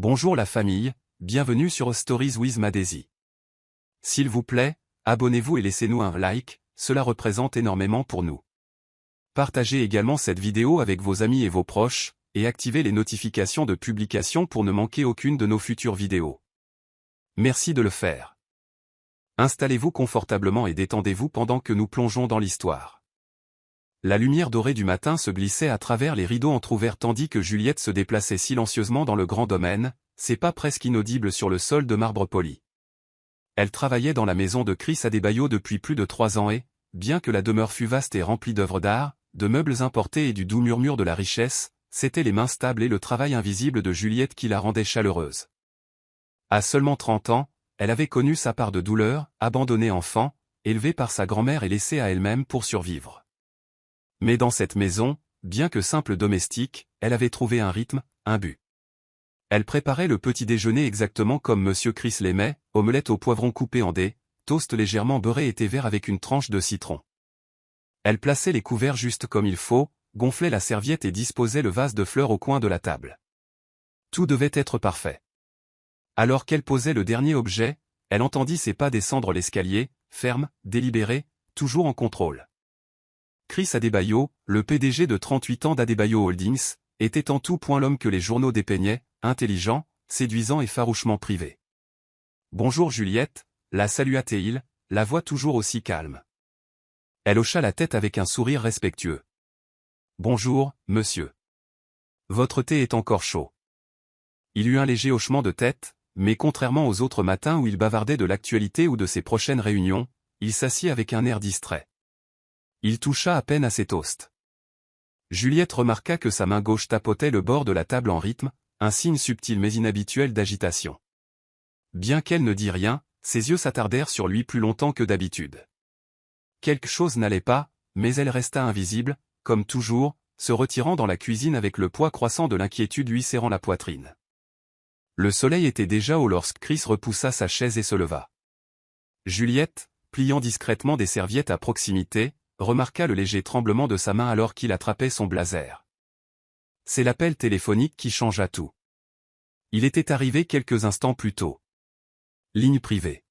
Bonjour la famille, bienvenue sur Stories with Madesi. S'il vous plaît, abonnez-vous et laissez-nous un like, cela représente énormément pour nous. Partagez également cette vidéo avec vos amis et vos proches, et activez les notifications de publication pour ne manquer aucune de nos futures vidéos. Merci de le faire. Installez-vous confortablement et détendez-vous pendant que nous plongeons dans l'histoire. La lumière dorée du matin se glissait à travers les rideaux entr'ouverts tandis que Juliette se déplaçait silencieusement dans le grand domaine, ses pas presque inaudibles sur le sol de marbre poli. Elle travaillait dans la maison de Chris Adebayo depuis plus de 3 ans et, bien que la demeure fût vaste et remplie d'œuvres d'art, de meubles importés et du doux murmure de la richesse, c'étaient les mains stables et le travail invisible de Juliette qui la rendaient chaleureuse. À seulement 30 ans, elle avait connu sa part de douleur, abandonnée enfant, élevée par sa grand-mère et laissée à elle-même pour survivre. Mais dans cette maison, bien que simple domestique, elle avait trouvé un rythme, un but. Elle préparait le petit déjeuner exactement comme Monsieur Chris l'aimait, omelette au poivron coupé en dés, toast légèrement beurré et thé vert avec une tranche de citron. Elle plaçait les couverts juste comme il faut, gonflait la serviette et disposait le vase de fleurs au coin de la table. Tout devait être parfait. Alors qu'elle posait le dernier objet, elle entendit ses pas descendre l'escalier, ferme, délibéré, toujours en contrôle. Chris Adebayo, le PDG de 38 ans d'Adebayo Holdings, était en tout point l'homme que les journaux dépeignaient, intelligent, séduisant et farouchement privé. « Bonjour Juliette », la salua-t-il, la voix toujours aussi calme. Elle hocha la tête avec un sourire respectueux. « Bonjour, monsieur. Votre thé est encore chaud. » Il eut un léger hochement de tête, mais contrairement aux autres matins où il bavardait de l'actualité ou de ses prochaines réunions, il s'assit avec un air distrait. Il toucha à peine à ses toasts. Juliette remarqua que sa main gauche tapotait le bord de la table en rythme, un signe subtil mais inhabituel d'agitation. Bien qu'elle ne dît rien, ses yeux s'attardèrent sur lui plus longtemps que d'habitude. Quelque chose n'allait pas, mais elle resta invisible, comme toujours, se retirant dans la cuisine avec le poids croissant de l'inquiétude lui serrant la poitrine. Le soleil était déjà haut lorsque Chris repoussa sa chaise et se leva. Juliette, pliant discrètement des serviettes à proximité, remarqua le léger tremblement de sa main alors qu'il attrapait son blazer. C'est l'appel téléphonique qui changea tout. Il était arrivé quelques instants plus tôt. Ligne privée.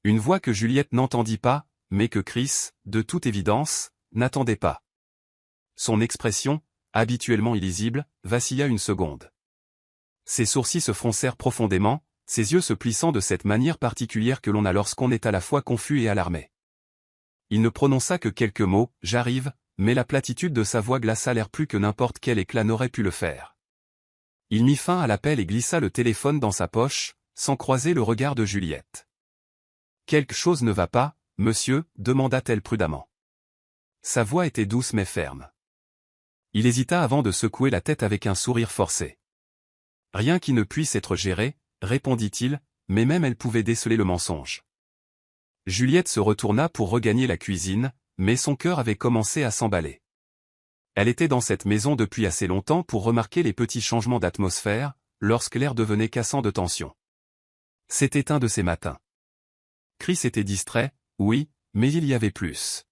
Une voix que Juliette n'entendit pas, mais que Chris, de toute évidence, n'attendait pas. Son expression, habituellement illisible, vacilla une seconde. Ses sourcils se froncèrent profondément, ses yeux se plissant de cette manière particulière que l'on a lorsqu'on est à la fois confus et alarmé. Il ne prononça que quelques mots, « J'arrive », mais la platitude de sa voix glaça l'air plus que n'importe quel éclat n'aurait pu le faire. Il mit fin à l'appel et glissa le téléphone dans sa poche, sans croiser le regard de Juliette. « Quelque chose ne va pas, monsieur ?» demanda-t-elle prudemment. Sa voix était douce mais ferme. Il hésita avant de secouer la tête avec un sourire forcé. « Rien qui ne puisse être géré », répondit-il, mais même elle pouvait déceler le mensonge. Juliette se retourna pour regagner la cuisine, mais son cœur avait commencé à s'emballer. Elle était dans cette maison depuis assez longtemps pour remarquer les petits changements d'atmosphère, lorsque l'air devenait cassant de tension. C'était un de ces matins. Chris était distrait, oui, mais il y avait plus.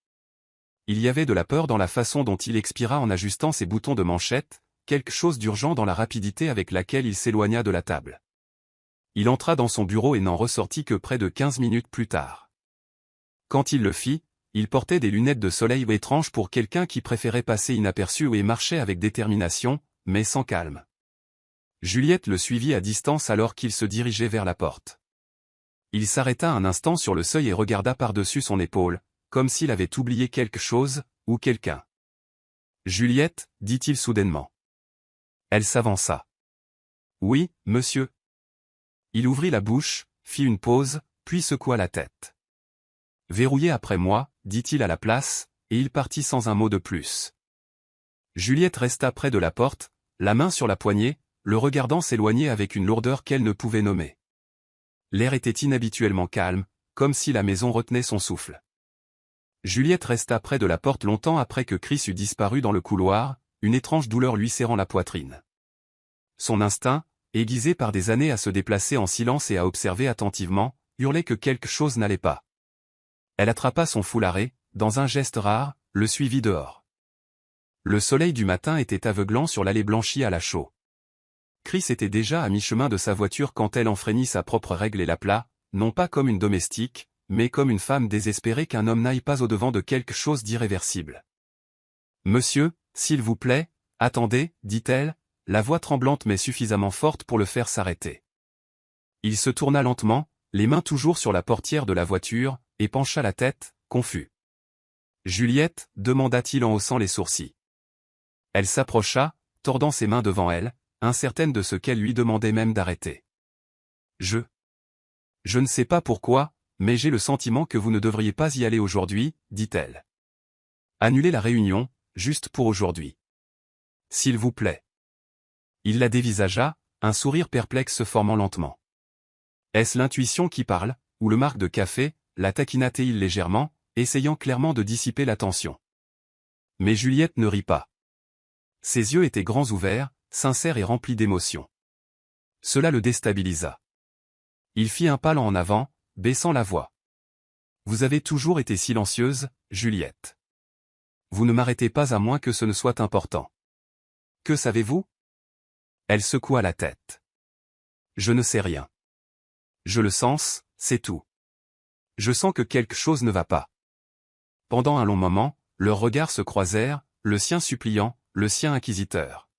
Il y avait de la peur dans la façon dont il expira en ajustant ses boutons de manchette, quelque chose d'urgent dans la rapidité avec laquelle il s'éloigna de la table. Il entra dans son bureau et n'en ressortit que près de 15 minutes plus tard. Quand il le fit, il portait des lunettes de soleil étranges pour quelqu'un qui préférait passer inaperçu et marchait avec détermination, mais sans calme. Juliette le suivit à distance alors qu'il se dirigeait vers la porte. Il s'arrêta un instant sur le seuil et regarda par-dessus son épaule, comme s'il avait oublié quelque chose, ou quelqu'un. « Juliette » dit-il soudainement. Elle s'avança. « Oui, monsieur. » Il ouvrit la bouche, fit une pause, puis secoua la tête. « Verrouillez après moi », dit-il à la place, et il partit sans un mot de plus. Juliette resta près de la porte, la main sur la poignée, le regardant s'éloigner avec une lourdeur qu'elle ne pouvait nommer. L'air était inhabituellement calme, comme si la maison retenait son souffle. Juliette resta près de la porte longtemps après que Chris eut disparu dans le couloir, une étrange douleur lui serrant la poitrine. Son instinct, aiguisé par des années à se déplacer en silence et à observer attentivement, hurlait que quelque chose n'allait pas. Elle attrapa son foulard et, dans un geste rare, le suivit dehors. Le soleil du matin était aveuglant sur l'allée blanchie à la chaux. Chris était déjà à mi-chemin de sa voiture quand elle enfreignit sa propre règle et l'appela, non pas comme une domestique, mais comme une femme désespérée qu'un homme n'aille pas au-devant de quelque chose d'irréversible. « Monsieur, s'il vous plaît, attendez, dit-elle, la voix tremblante mais suffisamment forte pour le faire s'arrêter. Il se tourna lentement, les mains toujours sur la portière de la voiture, et pencha la tête, confus. « Juliette » demanda-t-il en haussant les sourcils. Elle s'approcha, tordant ses mains devant elle, incertaine de ce qu'elle lui demandait même d'arrêter. « Je ne sais pas pourquoi, mais j'ai le sentiment que vous ne devriez pas y aller aujourd'hui, dit-elle. Annulez la réunion, juste pour aujourd'hui. S'il vous plaît. » Il la dévisagea, un sourire perplexe se formant lentement. Est-ce l'intuition qui parle, ou le marque de café, la taquina-t-il légèrement, essayant clairement de dissiper la tension. Mais Juliette ne rit pas. Ses yeux étaient grands ouverts, sincères et remplis d'émotion. Cela le déstabilisa. Il fit un pas en avant, baissant la voix. « Vous avez toujours été silencieuse, Juliette. Vous ne m'arrêtez pas à moins que ce ne soit important. Que savez-vous » Elle secoua la tête. « Je ne sais rien. Je le sens, c'est tout. Je sens que quelque chose ne va pas. » Pendant un long moment, leurs regards se croisèrent, le sien suppliant, le sien inquisiteur.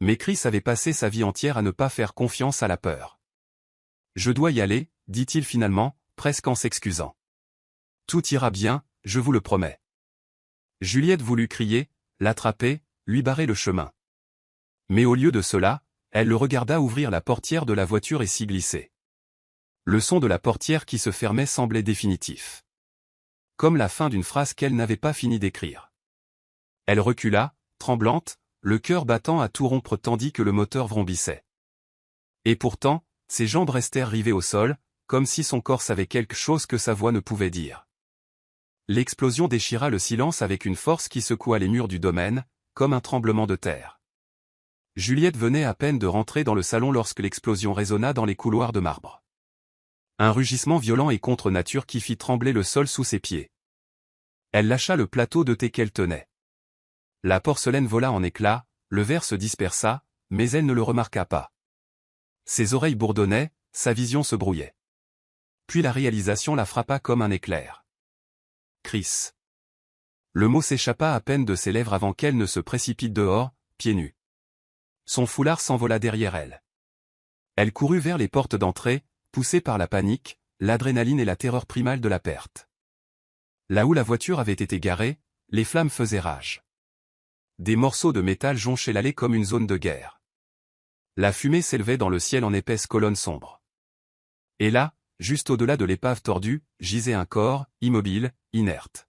Mais Chris avait passé sa vie entière à ne pas faire confiance à la peur. « Je dois y aller, dit-il finalement, presque en s'excusant. Tout ira bien, je vous le promets. » Juliette voulut crier, l'attraper, lui barrer le chemin. Mais au lieu de cela, elle le regarda ouvrir la portière de la voiture et s'y glisser. Le son de la portière qui se fermait semblait définitif. Comme la fin d'une phrase qu'elle n'avait pas fini d'écrire. Elle recula, tremblante, le cœur battant à tout rompre tandis que le moteur vrombissait. Et pourtant, ses jambes restèrent rivées au sol, comme si son corps savait quelque chose que sa voix ne pouvait dire. L'explosion déchira le silence avec une force qui secoua les murs du domaine, comme un tremblement de terre. Juliette venait à peine de rentrer dans le salon lorsque l'explosion résonna dans les couloirs de marbre. Un rugissement violent et contre nature qui fit trembler le sol sous ses pieds. Elle lâcha le plateau de thé qu'elle tenait. La porcelaine vola en éclats, le verre se dispersa, mais elle ne le remarqua pas. Ses oreilles bourdonnaient, sa vision se brouillait. Puis la réalisation la frappa comme un éclair. Chris. Le mot s'échappa à peine de ses lèvres avant qu'elle ne se précipite dehors, pieds nus. Son foulard s'envola derrière elle. Elle courut vers les portes d'entrée, poussée par la panique, l'adrénaline et la terreur primale de la perte. Là où la voiture avait été garée, les flammes faisaient rage. Des morceaux de métal jonchaient l'allée comme une zone de guerre. La fumée s'élevait dans le ciel en épaisse colonne sombre. Et là, juste au-delà de l'épave tordue, gisait un corps, immobile, inerte.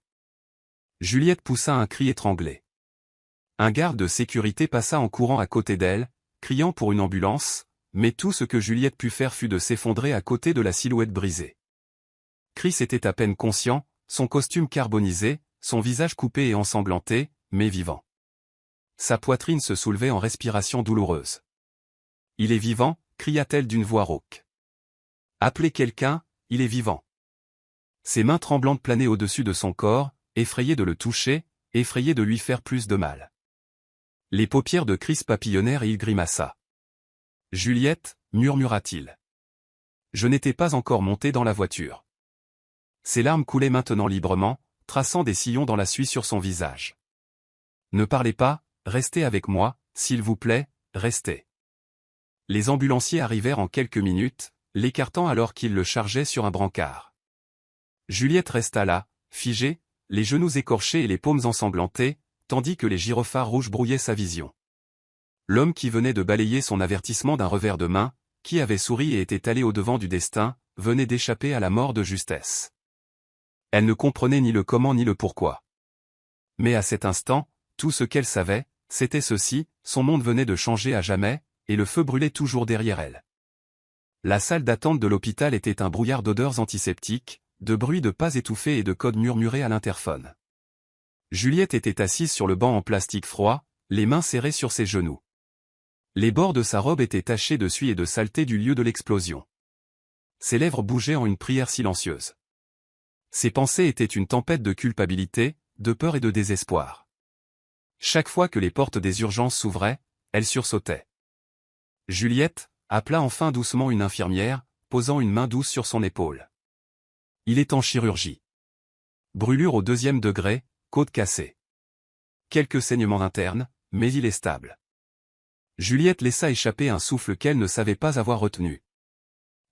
Juliette poussa un cri étranglé. Un garde de sécurité passa en courant à côté d'elle, criant pour une ambulance, mais tout ce que Juliette put faire fut de s'effondrer à côté de la silhouette brisée. Chris était à peine conscient, son costume carbonisé, son visage coupé et ensanglanté, mais vivant. Sa poitrine se soulevait en respiration douloureuse. « Il est vivant » cria-t-elle d'une voix rauque. « Appelez quelqu'un, il est vivant. » Ses mains tremblantes planaient au-dessus de son corps, effrayées de le toucher, effrayées de lui faire plus de mal. Les paupières de Chris papillonnèrent et il grimaça. « Juliette » murmura-t-il. « Je n'étais pas encore monté dans la voiture. » Ses larmes coulaient maintenant librement, traçant des sillons dans la suie sur son visage. « Ne parlez pas, restez avec moi, s'il vous plaît, restez. » Les ambulanciers arrivèrent en quelques minutes, l'écartant alors qu'ils le chargeaient sur un brancard. Juliette resta là, figée, les genoux écorchés et les paumes ensanglantées, tandis que les gyrophares rouges brouillaient sa vision. L'homme qui venait de balayer son avertissement d'un revers de main, qui avait souri et était allé au-devant du destin, venait d'échapper à la mort de justesse. Elle ne comprenait ni le comment ni le pourquoi. Mais à cet instant, tout ce qu'elle savait, c'était ceci, son monde venait de changer à jamais, et le feu brûlait toujours derrière elle. La salle d'attente de l'hôpital était un brouillard d'odeurs antiseptiques, de bruits de pas étouffés et de codes murmurés à l'interphone. Juliette était assise sur le banc en plastique froid, les mains serrées sur ses genoux. Les bords de sa robe étaient tachés de suie et de saleté du lieu de l'explosion. Ses lèvres bougeaient en une prière silencieuse. Ses pensées étaient une tempête de culpabilité, de peur et de désespoir. Chaque fois que les portes des urgences s'ouvraient, elle sursautait. Juliette appela enfin doucement une infirmière, posant une main douce sur son épaule. Il est en chirurgie. Brûlure au 2e degré, côte cassée. Quelques saignements internes, mais il est stable. Juliette laissa échapper un souffle qu'elle ne savait pas avoir retenu.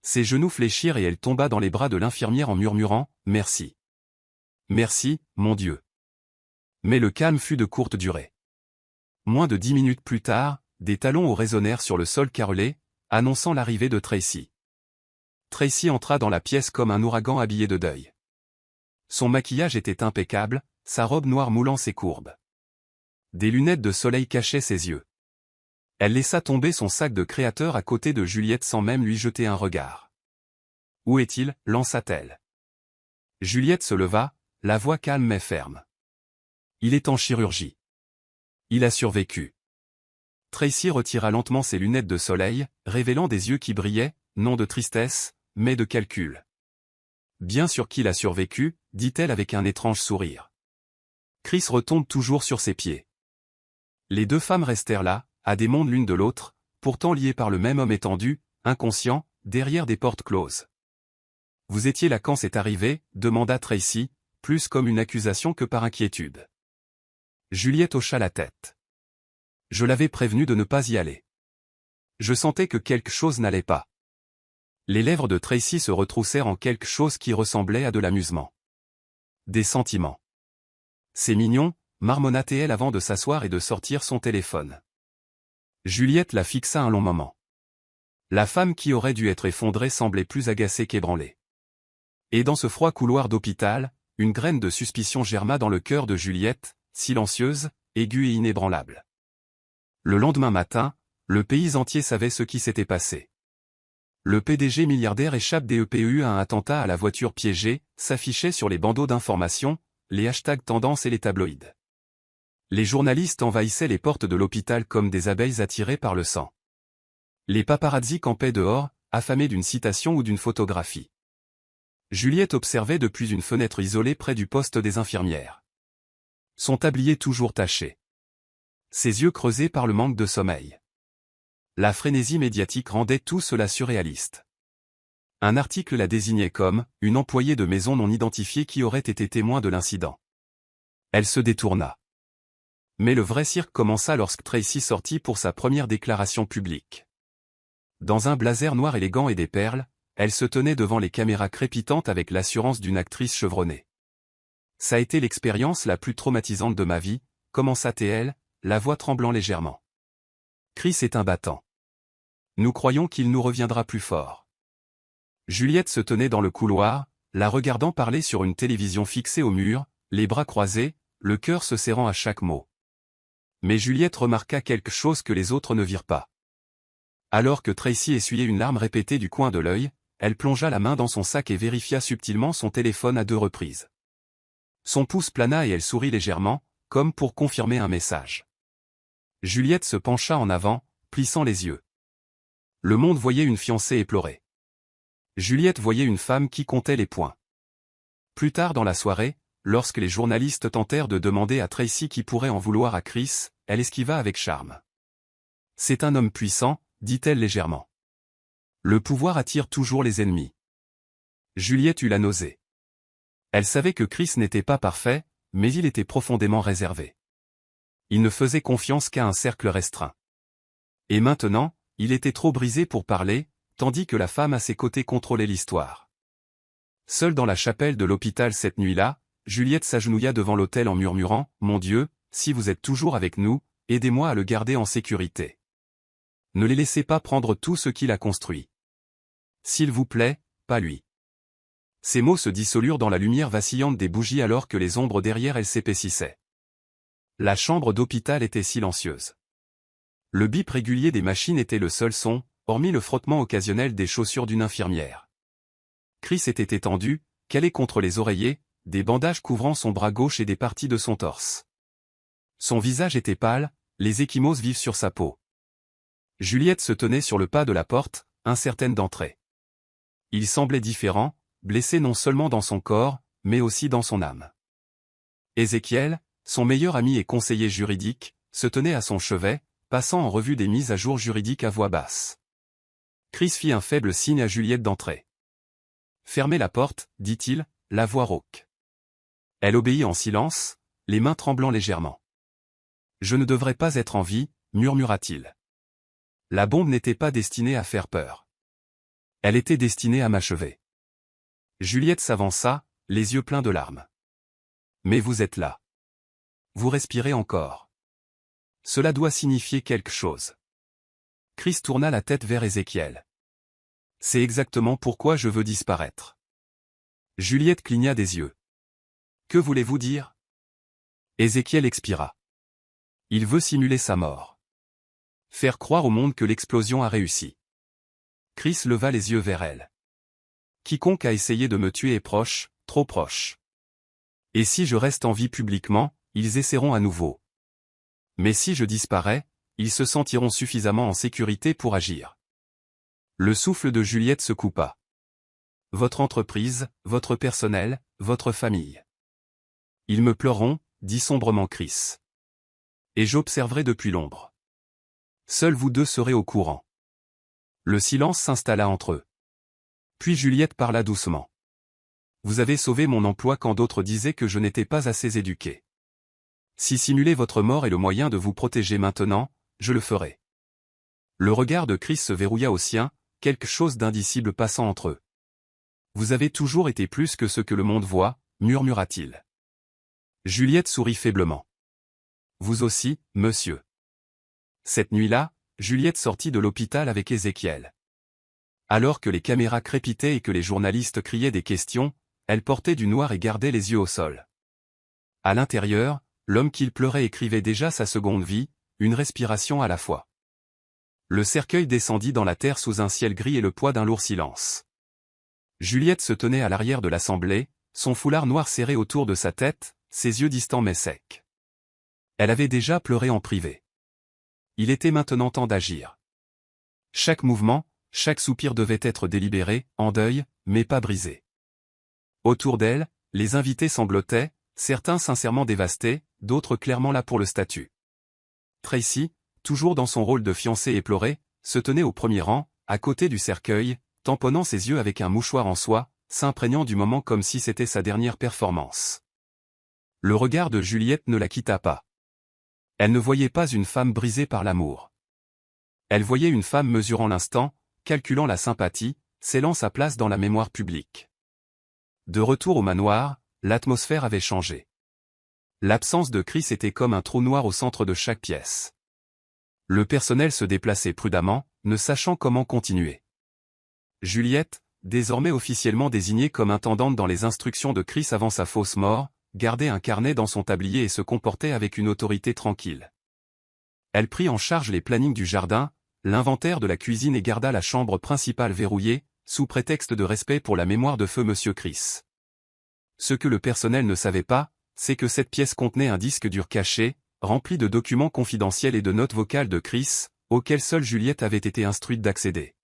Ses genoux fléchirent et elle tomba dans les bras de l'infirmière en murmurant « Merci. Merci, mon Dieu. » Mais le calme fut de courte durée. Moins de 10 minutes plus tard, des talons résonnèrent sur le sol carrelé, annonçant l'arrivée de Tracy. Tracy entra dans la pièce comme un ouragan habillé de deuil. Son maquillage était impeccable, sa robe noire moulant ses courbes. Des lunettes de soleil cachaient ses yeux. Elle laissa tomber son sac de créateur à côté de Juliette sans même lui jeter un regard. « Où est-il » lança-t-elle. Juliette se leva, la voix calme mais ferme. « Il est en chirurgie. Il a survécu. » Tracy retira lentement ses lunettes de soleil, révélant des yeux qui brillaient, non de tristesse, mais de calcul. « Bien sûr qu'il a survécu, » dit-elle avec un étrange sourire. Chris retombe toujours sur ses pieds. Les deux femmes restèrent là, à des mondes l'une de l'autre, pourtant liées par le même homme étendu, inconscient, derrière des portes closes. « Vous étiez là quand c'est arrivé » demanda Tracy, plus comme une accusation que par inquiétude. Juliette hocha la tête. « Je l'avais prévenu de ne pas y aller. Je sentais que quelque chose n'allait pas. » Les lèvres de Tracy se retroussèrent en quelque chose qui ressemblait à de l'amusement. Des sentiments. « C'est mignon » marmonna-t-elle avant de s'asseoir et de sortir son téléphone. Juliette la fixa un long moment. La femme qui aurait dû être effondrée semblait plus agacée qu'ébranlée. Et dans ce froid couloir d'hôpital, une graine de suspicion germa dans le cœur de Juliette, silencieuse, aiguë et inébranlable. Le lendemain matin, le pays entier savait ce qui s'était passé. Le PDG milliardaire échappe des EPU à un attentat à la voiture piégée, s'affichait sur les bandeaux d'information, les hashtags tendances et les tabloïds. Les journalistes envahissaient les portes de l'hôpital comme des abeilles attirées par le sang. Les paparazzis campaient dehors, affamés d'une citation ou d'une photographie. Juliette observait depuis une fenêtre isolée près du poste des infirmières. Son tablier toujours taché. Ses yeux creusés par le manque de sommeil. La frénésie médiatique rendait tout cela surréaliste. Un article la désignait comme « une employée de maison non identifiée qui aurait été témoin de l'incident ». Elle se détourna. Mais le vrai cirque commença lorsque Tracy sortit pour sa première déclaration publique. Dans un blazer noir élégant et des perles, elle se tenait devant les caméras crépitantes avec l'assurance d'une actrice chevronnée. « Ça a été l'expérience la plus traumatisante de ma vie », commença-t-elle, la voix tremblant légèrement. « Chris est un battant. Nous croyons qu'il nous reviendra plus fort. » Juliette se tenait dans le couloir, la regardant parler sur une télévision fixée au mur, les bras croisés, le cœur se serrant à chaque mot. Mais Juliette remarqua quelque chose que les autres ne virent pas. Alors que Tracy essuyait une larme répétée du coin de l'œil, elle plongea la main dans son sac et vérifia subtilement son téléphone à 2 reprises. Son pouce plana et elle sourit légèrement, comme pour confirmer un message. Juliette se pencha en avant, plissant les yeux. Le monde voyait une fiancée éplorée. Juliette voyait une femme qui comptait les points. Plus tard dans la soirée, lorsque les journalistes tentèrent de demander à Tracy qui pourrait en vouloir à Chris, elle esquiva avec charme. « C'est un homme puissant », dit-elle légèrement. « Le pouvoir attire toujours les ennemis. » Juliette eut la nausée. Elle savait que Chris n'était pas parfait, mais il était profondément réservé. Il ne faisait confiance qu'à un cercle restreint. Et maintenant, il était trop brisé pour parler, tandis que la femme à ses côtés contrôlait l'histoire. Seule dans la chapelle de l'hôpital cette nuit-là, Juliette s'agenouilla devant l'autel en murmurant « Mon Dieu, si vous êtes toujours avec nous, aidez-moi à le garder en sécurité. Ne les laissez pas prendre tout ce qu'il a construit. S'il vous plaît, pas lui. » Ces mots se dissolurent dans la lumière vacillante des bougies alors que les ombres derrière elles s'épaississaient. La chambre d'hôpital était silencieuse. Le bip régulier des machines était le seul son, hormis le frottement occasionnel des chaussures d'une infirmière. Chris était étendu, calé contre les oreillers, des bandages couvrant son bras gauche et des parties de son torse. Son visage était pâle, les ecchymoses vives sur sa peau. Juliette se tenait sur le pas de la porte, incertaine d'entrer. Il semblait différent, blessé non seulement dans son corps, mais aussi dans son âme. Ézéchiel, son meilleur ami et conseiller juridique, se tenait à son chevet, passant en revue des mises à jour juridiques à voix basse. Chris fit un faible signe à Juliette d'entrer. « Fermez la porte, dit-il, la voix rauque. Elle obéit en silence, les mains tremblant légèrement. « Je ne devrais pas être en vie, murmura-t-il. La bombe n'était pas destinée à faire peur. Elle était destinée à m'achever. » Juliette s'avança, les yeux pleins de larmes. « Mais vous êtes là. Vous respirez encore. Cela doit signifier quelque chose. » Chris tourna la tête vers Ézéchiel. « C'est exactement pourquoi je veux disparaître. » Juliette cligna des yeux. « Que voulez-vous dire ?» Ézéchiel expira. « Il veut simuler sa mort. Faire croire au monde que l'explosion a réussi. » Chris leva les yeux vers elle. « Quiconque a essayé de me tuer est proche, trop proche. Et si je reste en vie publiquement, ils essaieront à nouveau. Mais si je disparais, ils se sentiront suffisamment en sécurité pour agir. » Le souffle de Juliette se coupa. « Votre entreprise, votre personnel, votre famille. Ils me pleureront, dit sombrement Chris. Et j'observerai depuis l'ombre. Seuls vous deux serez au courant. » Le silence s'installa entre eux. Puis Juliette parla doucement. « Vous avez sauvé mon emploi quand d'autres disaient que je n'étais pas assez éduqué. Si simuler votre mort est le moyen de vous protéger maintenant, je le ferai. » Le regard de Chris se verrouilla au sien, quelque chose d'indicible passant entre eux. « Vous avez toujours été plus que ce que le monde voit, murmura-t-il. » Juliette sourit faiblement. « Vous aussi, monsieur. » Cette nuit-là, Juliette sortit de l'hôpital avec Ézéchiel. Alors que les caméras crépitaient et que les journalistes criaient des questions, elle portait du noir et gardait les yeux au sol. À l'intérieur, l'homme qu'il pleurait écrivait déjà sa seconde vie, une respiration à la fois. Le cercueil descendit dans la terre sous un ciel gris et le poids d'un lourd silence. Juliette se tenait à l'arrière de l'assemblée, son foulard noir serré autour de sa tête, ses yeux distants mais secs. Elle avait déjà pleuré en privé. Il était maintenant temps d'agir. Chaque mouvement, chaque soupir devait être délibéré, en deuil, mais pas brisé. Autour d'elle, les invités sanglotaient, certains sincèrement dévastés, d'autres clairement là pour le statut. Tracy, toujours dans son rôle de fiancée éplorée, se tenait au premier rang, à côté du cercueil, tamponnant ses yeux avec un mouchoir en soie, s'imprégnant du moment comme si c'était sa dernière performance. Le regard de Juliette ne la quitta pas. Elle ne voyait pas une femme brisée par l'amour. Elle voyait une femme mesurant l'instant, calculant la sympathie, scellant sa place dans la mémoire publique. De retour au manoir, l'atmosphère avait changé. L'absence de Chris était comme un trou noir au centre de chaque pièce. Le personnel se déplaçait prudemment, ne sachant comment continuer. Juliette, désormais officiellement désignée comme intendante dans les instructions de Chris avant sa fausse mort, gardait un carnet dans son tablier et se comportait avec une autorité tranquille. Elle prit en charge les plannings du jardin, l'inventaire de la cuisine et garda la chambre principale verrouillée, sous prétexte de respect pour la mémoire de feu Monsieur Chris. Ce que le personnel ne savait pas, c'est que cette pièce contenait un disque dur caché, rempli de documents confidentiels et de notes vocales de Chris, auxquelles seule Juliette avait été instruite d'accéder.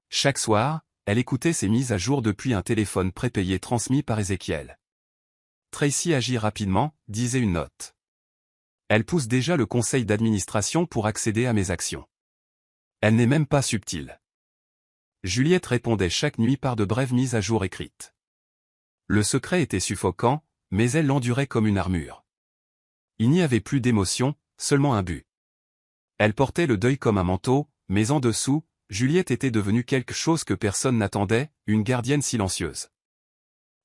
Chaque soir, elle écoutait ces mises à jour depuis un téléphone prépayé transmis par Ézéchiel. Tracy agit rapidement, disait une note. Elle pousse déjà le conseil d'administration pour accéder à mes actions. Elle n'est même pas subtile. Juliette répondait chaque nuit par de brèves mises à jour écrites. Le secret était suffocant, mais elle l'endurait comme une armure. Il n'y avait plus d'émotion, seulement un but. Elle portait le deuil comme un manteau, mais en dessous, Juliette était devenue quelque chose que personne n'attendait, une gardienne silencieuse.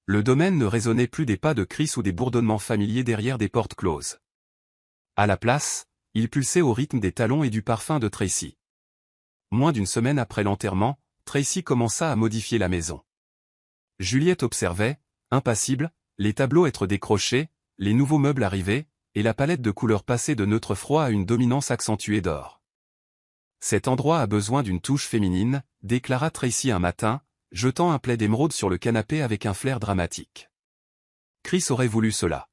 Le domaine ne résonnait plus des pas de Chris ou des bourdonnements familiers derrière des portes closes. À la place, il pulsait au rythme des talons et du parfum de Tracy. Moins d'une semaine après l'enterrement, Tracy commença à modifier la maison. Juliette observait, impassible, les tableaux être décrochés, les nouveaux meubles arriver, et la palette de couleurs passer de neutre froid à une dominance accentuée d'or. Cet endroit a besoin d'une touche féminine, déclara Tracy un matin, jetant un plaid d'émeraude sur le canapé avec un flair dramatique. Chris aurait voulu cela.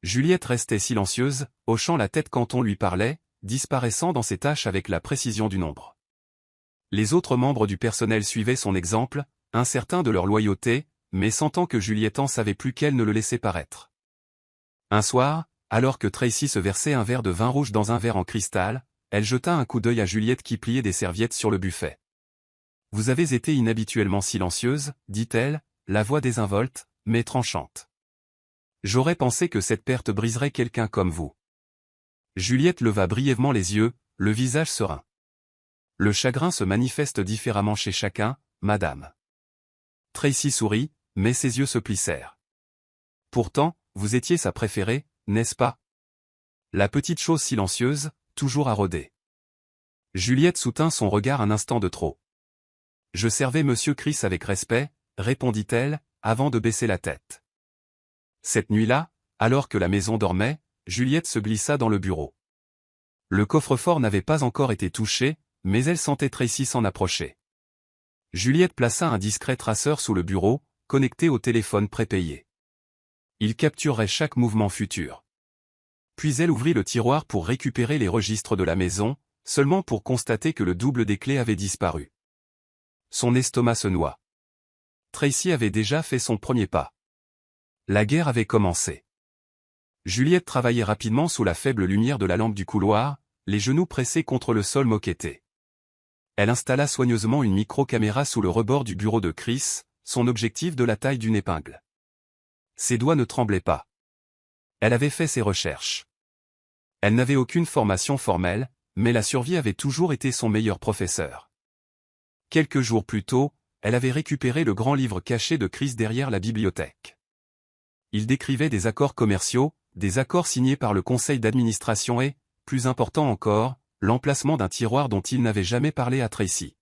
Juliette restait silencieuse, hochant la tête quand on lui parlait, disparaissant dans ses tâches avec la précision d'une ombre. Les autres membres du personnel suivaient son exemple, incertains de leur loyauté, mais sentant que Juliette en savait plus qu'elle ne le laissait paraître. Un soir, alors que Tracy se versait un verre de vin rouge dans un verre en cristal, elle jeta un coup d'œil à Juliette qui pliait des serviettes sur le buffet. « Vous avez été inhabituellement silencieuse, dit-elle, la voix désinvolte, mais tranchante. J'aurais pensé que cette perte briserait quelqu'un comme vous. » Juliette leva brièvement les yeux, le visage serein. « Le chagrin se manifeste différemment chez chacun, madame. » Tracy sourit, mais ses yeux se plissèrent. « Pourtant, vous étiez sa préférée, n'est-ce pas? » La petite chose silencieuse, toujours à rôder. Juliette soutint son regard un instant de trop. « Je servais Monsieur Chris avec respect, » répondit-elle, avant de baisser la tête. Cette nuit-là, alors que la maison dormait, Juliette se glissa dans le bureau. Le coffre-fort n'avait pas encore été touché, mais elle sentait Tracy s'en approcher. Juliette plaça un discret traceur sous le bureau, connecté au téléphone prépayé. Il capturerait chaque mouvement futur. Puis elle ouvrit le tiroir pour récupérer les registres de la maison, seulement pour constater que le double des clés avait disparu. Son estomac se noua. Tracy avait déjà fait son premier pas. La guerre avait commencé. Juliette travaillait rapidement sous la faible lumière de la lampe du couloir, les genoux pressés contre le sol moquetté. Elle installa soigneusement une micro-caméra sous le rebord du bureau de Chris, son objectif de la taille d'une épingle. Ses doigts ne tremblaient pas. Elle avait fait ses recherches. Elle n'avait aucune formation formelle, mais la survie avait toujours été son meilleur professeur. Quelques jours plus tôt, elle avait récupéré le grand livre caché de Chris derrière la bibliothèque. Il décrivait des accords commerciaux, des accords signés par le conseil d'administration et, plus important encore, l'emplacement d'un tiroir dont il n'avait jamais parlé à Tracy.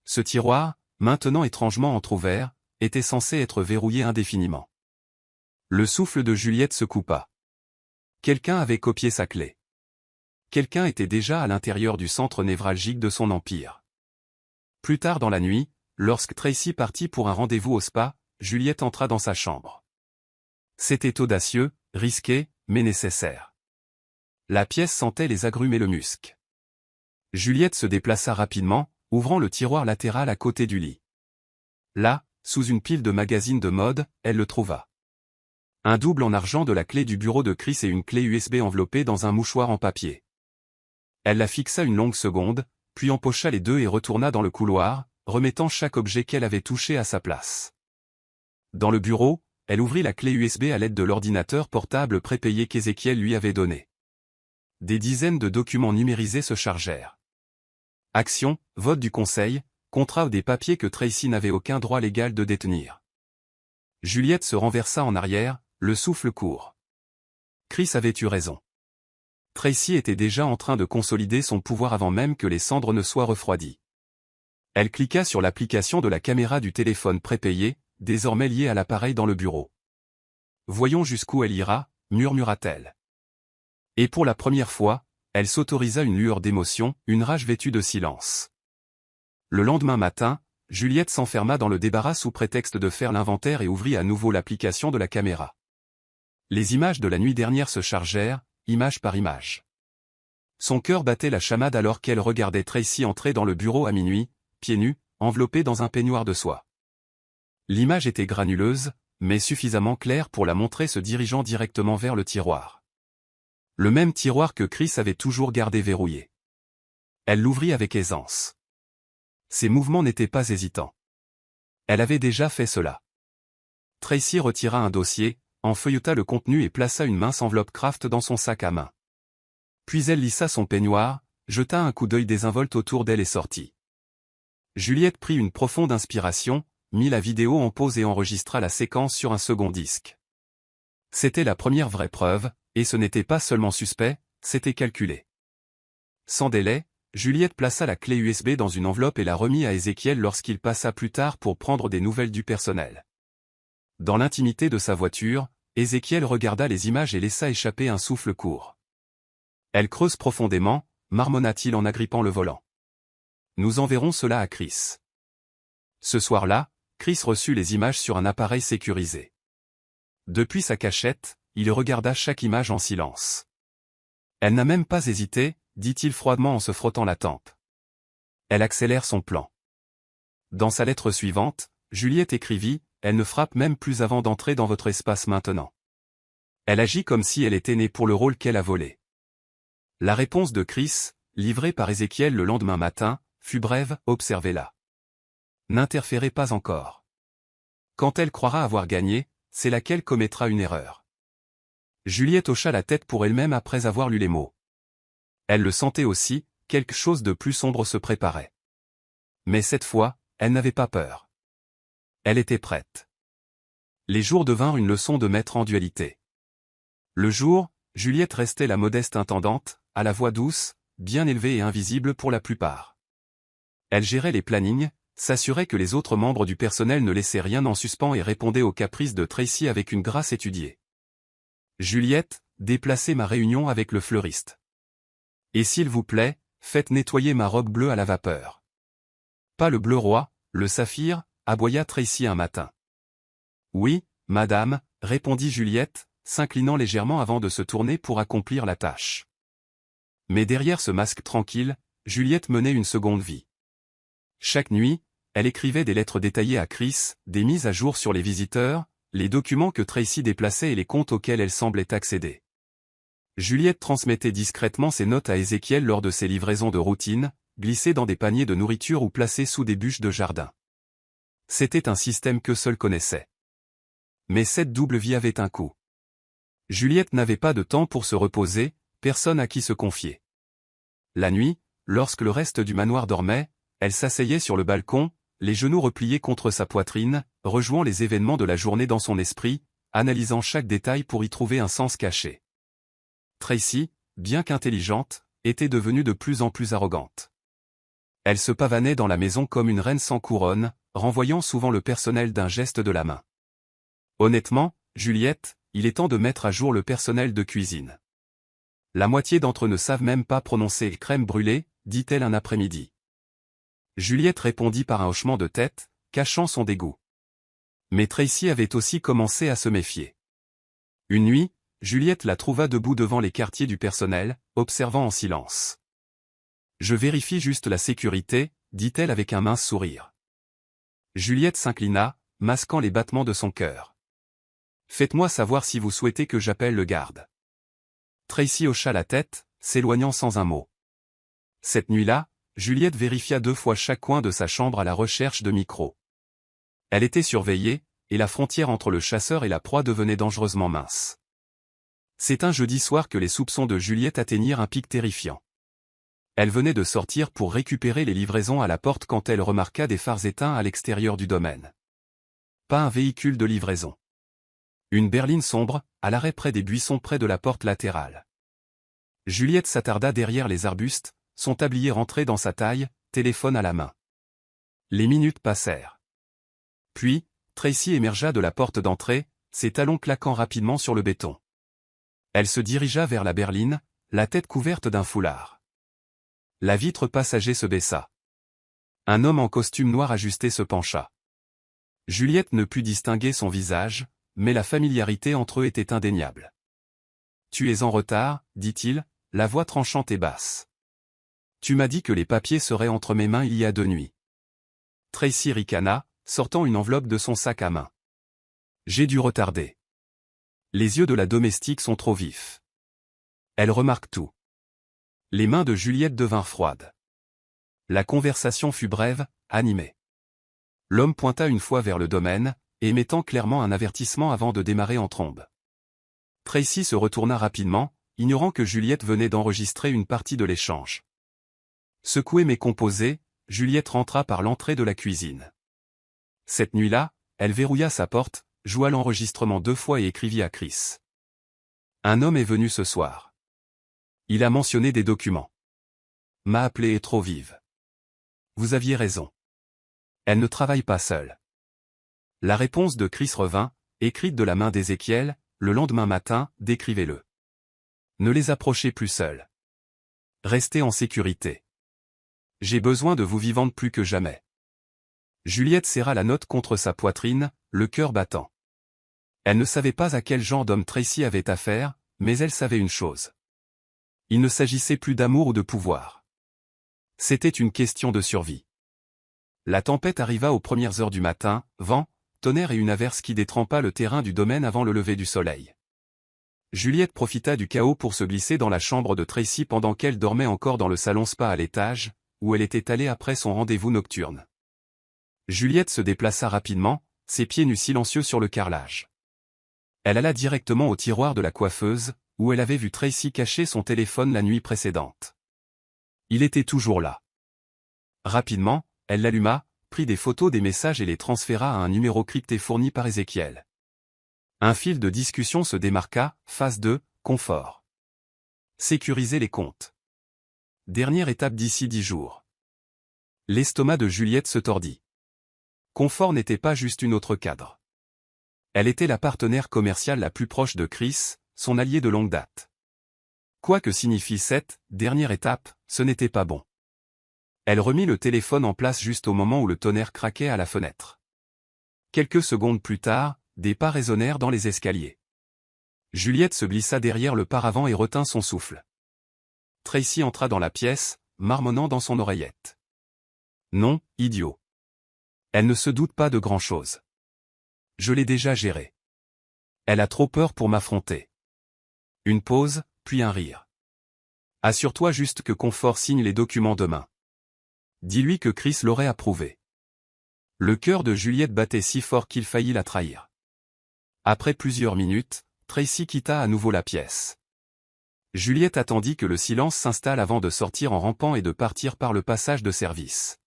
Ce tiroir, maintenant étrangement entrouvert, était censé être verrouillé indéfiniment. Le souffle de Juliette se coupa. Quelqu'un avait copié sa clé. Quelqu'un était déjà à l'intérieur du centre névralgique de son empire. Plus tard dans la nuit, lorsque Tracy partit pour un rendez-vous au spa, Juliette entra dans sa chambre. C'était audacieux, risqué, mais nécessaire. La pièce sentait les agrumes et le musc. Juliette se déplaça rapidement, ouvrant le tiroir latéral à côté du lit. Là, sous une pile de magazines de mode, elle le trouva. Un double en argent de la clé du bureau de Chris et une clé USB enveloppée dans un mouchoir en papier. Elle la fixa une longue seconde, puis empocha les deux et retourna dans le couloir, remettant chaque objet qu'elle avait touché à sa place. Dans le bureau, elle ouvrit la clé USB à l'aide de l'ordinateur portable prépayé qu'Ézéchiel lui avait donné. Des dizaines de documents numérisés se chargèrent. Actions, vote du conseil, contrat ou des papiers que Tracy n'avait aucun droit légal de détenir. Juliette se renversa en arrière, le souffle court. Chris avait eu raison. Tracy était déjà en train de consolider son pouvoir avant même que les cendres ne soient refroidies. Elle cliqua sur l'application de la caméra du téléphone prépayé, désormais liée à l'appareil dans le bureau. « Voyons jusqu'où elle ira », murmura-t-elle. Et pour la première fois, elle s'autorisa une lueur d'émotion, une rage vêtue de silence. Le lendemain matin, Juliette s'enferma dans le débarras sous prétexte de faire l'inventaire et ouvrit à nouveau l'application de la caméra. Les images de la nuit dernière se chargèrent, image par image. Son cœur battait la chamade alors qu'elle regardait Tracy entrer dans le bureau à minuit, pieds nus, enveloppée dans un peignoir de soie. L'image était granuleuse, mais suffisamment claire pour la montrer se dirigeant directement vers le tiroir. Le même tiroir que Chris avait toujours gardé verrouillé. Elle l'ouvrit avec aisance. Ses mouvements n'étaient pas hésitants. Elle avait déjà fait cela. Tracy retira un dossier, en feuilleta le contenu et plaça une mince enveloppe Kraft dans son sac à main. Puis elle lissa son peignoir, jeta un coup d'œil désinvolte autour d'elle et sortit. Juliette prit une profonde inspiration, mit la vidéo en pause et enregistra la séquence sur un second disque. C'était la première vraie preuve, et ce n'était pas seulement suspect, c'était calculé. Sans délai, Juliette plaça la clé USB dans une enveloppe et la remit à Ézéchiel lorsqu'il passa plus tard pour prendre des nouvelles du personnel. Dans l'intimité de sa voiture, Ézéchiel regarda les images et laissa échapper un souffle court. « Elle creuse profondément », marmonna-t-il en agrippant le volant. « Nous enverrons cela à Chris. » Ce soir-là, Chris reçut les images sur un appareil sécurisé. Depuis sa cachette, il regarda chaque image en silence. « Elle n'a même pas hésité », dit-il froidement en se frottant la tempe. Elle accélère son plan. Dans sa lettre suivante, Juliette écrivit « Elle ne frappe même plus avant d'entrer dans votre espace maintenant. Elle agit comme si elle était née pour le rôle qu'elle a volé. La réponse de Chris, livrée par Ézéchiel le lendemain matin, fut brève, observez-la. N'interférez pas encore. Quand elle croira avoir gagné, c'est là qu'elle commettra une erreur. Juliette hocha la tête pour elle-même après avoir lu les mots. Elle le sentait aussi, quelque chose de plus sombre se préparait. Mais cette fois, elle n'avait pas peur. Elle était prête. Les jours devinrent une leçon de maître en dualité. Le jour, Juliette restait la modeste intendante, à la voix douce, bien élevée et invisible pour la plupart. Elle gérait les plannings, s'assurait que les autres membres du personnel ne laissaient rien en suspens et répondait aux caprices de Tracy avec une grâce étudiée. Juliette, déplacez ma réunion avec le fleuriste. Et s'il vous plaît, faites nettoyer ma robe bleue à la vapeur. Pas le bleu roi, le saphir, aboya Tracy un matin. Oui, madame, répondit Juliette, s'inclinant légèrement avant de se tourner pour accomplir la tâche. Mais derrière ce masque tranquille, Juliette menait une seconde vie. Chaque nuit, elle écrivait des lettres détaillées à Chris, des mises à jour sur les visiteurs, les documents que Tracy déplaçait et les comptes auxquels elle semblait accéder. Juliette transmettait discrètement ses notes à Ézéchiel lors de ses livraisons de routine, glissées dans des paniers de nourriture ou placées sous des bûches de jardin. C'était un système que seul connaissait. Mais cette double vie avait un coût. Juliette n'avait pas de temps pour se reposer, personne à qui se confier. La nuit, lorsque le reste du manoir dormait, elle s'asseyait sur le balcon, les genoux repliés contre sa poitrine, rejouant les événements de la journée dans son esprit, analysant chaque détail pour y trouver un sens caché. Tracy, bien qu'intelligente, était devenue de plus en plus arrogante. Elle se pavanait dans la maison comme une reine sans couronne, renvoyant souvent le personnel d'un geste de la main. Honnêtement, Juliette, il est temps de mettre à jour le personnel de cuisine. La moitié d'entre eux ne savent même pas prononcer crème brûlée, dit-elle un après-midi. Juliette répondit par un hochement de tête, cachant son dégoût. Mais Tracy avait aussi commencé à se méfier. Une nuit, Juliette la trouva debout devant les quartiers du personnel, observant en silence. « Je vérifie juste la sécurité », dit-elle avec un mince sourire. Juliette s'inclina, masquant les battements de son cœur. « Faites-moi savoir si vous souhaitez que j'appelle le garde. » Tracy hocha la tête, s'éloignant sans un mot. Cette nuit-là, Juliette vérifia 2 fois chaque coin de sa chambre à la recherche de micros. Elle était surveillée, et la frontière entre le chasseur et la proie devenait dangereusement mince. C'est un jeudi soir que les soupçons de Juliette atteignirent un pic terrifiant. Elle venait de sortir pour récupérer les livraisons à la porte quand elle remarqua des phares éteints à l'extérieur du domaine. Pas un véhicule de livraison. Une berline sombre, à l'arrêt près des buissons près de la porte latérale. Juliette s'attarda derrière les arbustes, son tablier rentré dans sa taille, téléphone à la main. Les minutes passèrent. Puis, Tracy émergea de la porte d'entrée, ses talons claquant rapidement sur le béton. Elle se dirigea vers la berline, la tête couverte d'un foulard. La vitre passager se baissa. Un homme en costume noir ajusté se pencha. Juliette ne put distinguer son visage, mais la familiarité entre eux était indéniable. « Tu es en retard, dit-il, la voix tranchante et basse. Tu m'as dit que les papiers seraient entre mes mains il y a 2 nuits. Tracy ricana, sortant une enveloppe de son sac à main. J'ai dû retarder. Les yeux de la domestique sont trop vifs. Elle remarque tout. Les mains de Juliette devinrent froides. La conversation fut brève, animée. L'homme pointa une fois vers le domaine, émettant clairement un avertissement avant de démarrer en trombe. Tracy se retourna rapidement, ignorant que Juliette venait d'enregistrer une partie de l'échange. Secouée mais composée, Juliette rentra par l'entrée de la cuisine. Cette nuit-là, elle verrouilla sa porte, joua l'enregistrement 2 fois et écrivit à Chris. Un homme est venu ce soir. Il a mentionné des documents. M'a appelé est trop vive. Vous aviez raison. Elle ne travaille pas seule. La réponse de Chris revint, écrite de la main d'Ézéchiel, le lendemain matin, décrivez-le. Ne les approchez plus seuls. Restez en sécurité. J'ai besoin de vous vivante plus que jamais. Juliette serra la note contre sa poitrine, le cœur battant. Elle ne savait pas à quel genre d'homme Tracy avait affaire, mais elle savait une chose. Il ne s'agissait plus d'amour ou de pouvoir. C'était une question de survie. La tempête arriva aux premières heures du matin, vent, tonnerre et une averse qui détrempa le terrain du domaine avant le lever du soleil. Juliette profita du chaos pour se glisser dans la chambre de Tracy pendant qu'elle dormait encore dans le salon spa à l'étage, où elle était allée après son rendez-vous nocturne. Juliette se déplaça rapidement, ses pieds nus silencieux sur le carrelage. Elle alla directement au tiroir de la coiffeuse, où elle avait vu Tracy cacher son téléphone la nuit précédente. Il était toujours là. Rapidement, elle l'alluma, prit des photos des messages et les transféra à un numéro crypté fourni par Ézéchiel. Un fil de discussion se démarqua, phase 2, confort. Sécuriser les comptes. Dernière étape d'ici 10 jours. L'estomac de Juliette se tordit. Confort n'était pas juste une autre cadre. Elle était la partenaire commerciale la plus proche de Chris, son allié de longue date. Quoi que signifie cette dernière étape, ce n'était pas bon. Elle remit le téléphone en place juste au moment où le tonnerre craquait à la fenêtre. Quelques secondes plus tard, des pas résonnèrent dans les escaliers. Juliette se glissa derrière le paravent et retint son souffle. Tracy entra dans la pièce, marmonnant dans son oreillette. Non, idiot. Elle ne se doute pas de grand-chose. Je l'ai déjà géré. Elle a trop peur pour m'affronter. Une pause, puis un rire. Assure-toi juste que Confort signe les documents demain. Dis-lui que Chris l'aurait approuvé. Le cœur de Juliette battait si fort qu'il faillit la trahir. Après plusieurs minutes, Tracy quitta à nouveau la pièce. Juliette attendit que le silence s'installe avant de sortir en rampant et de partir par le passage de service.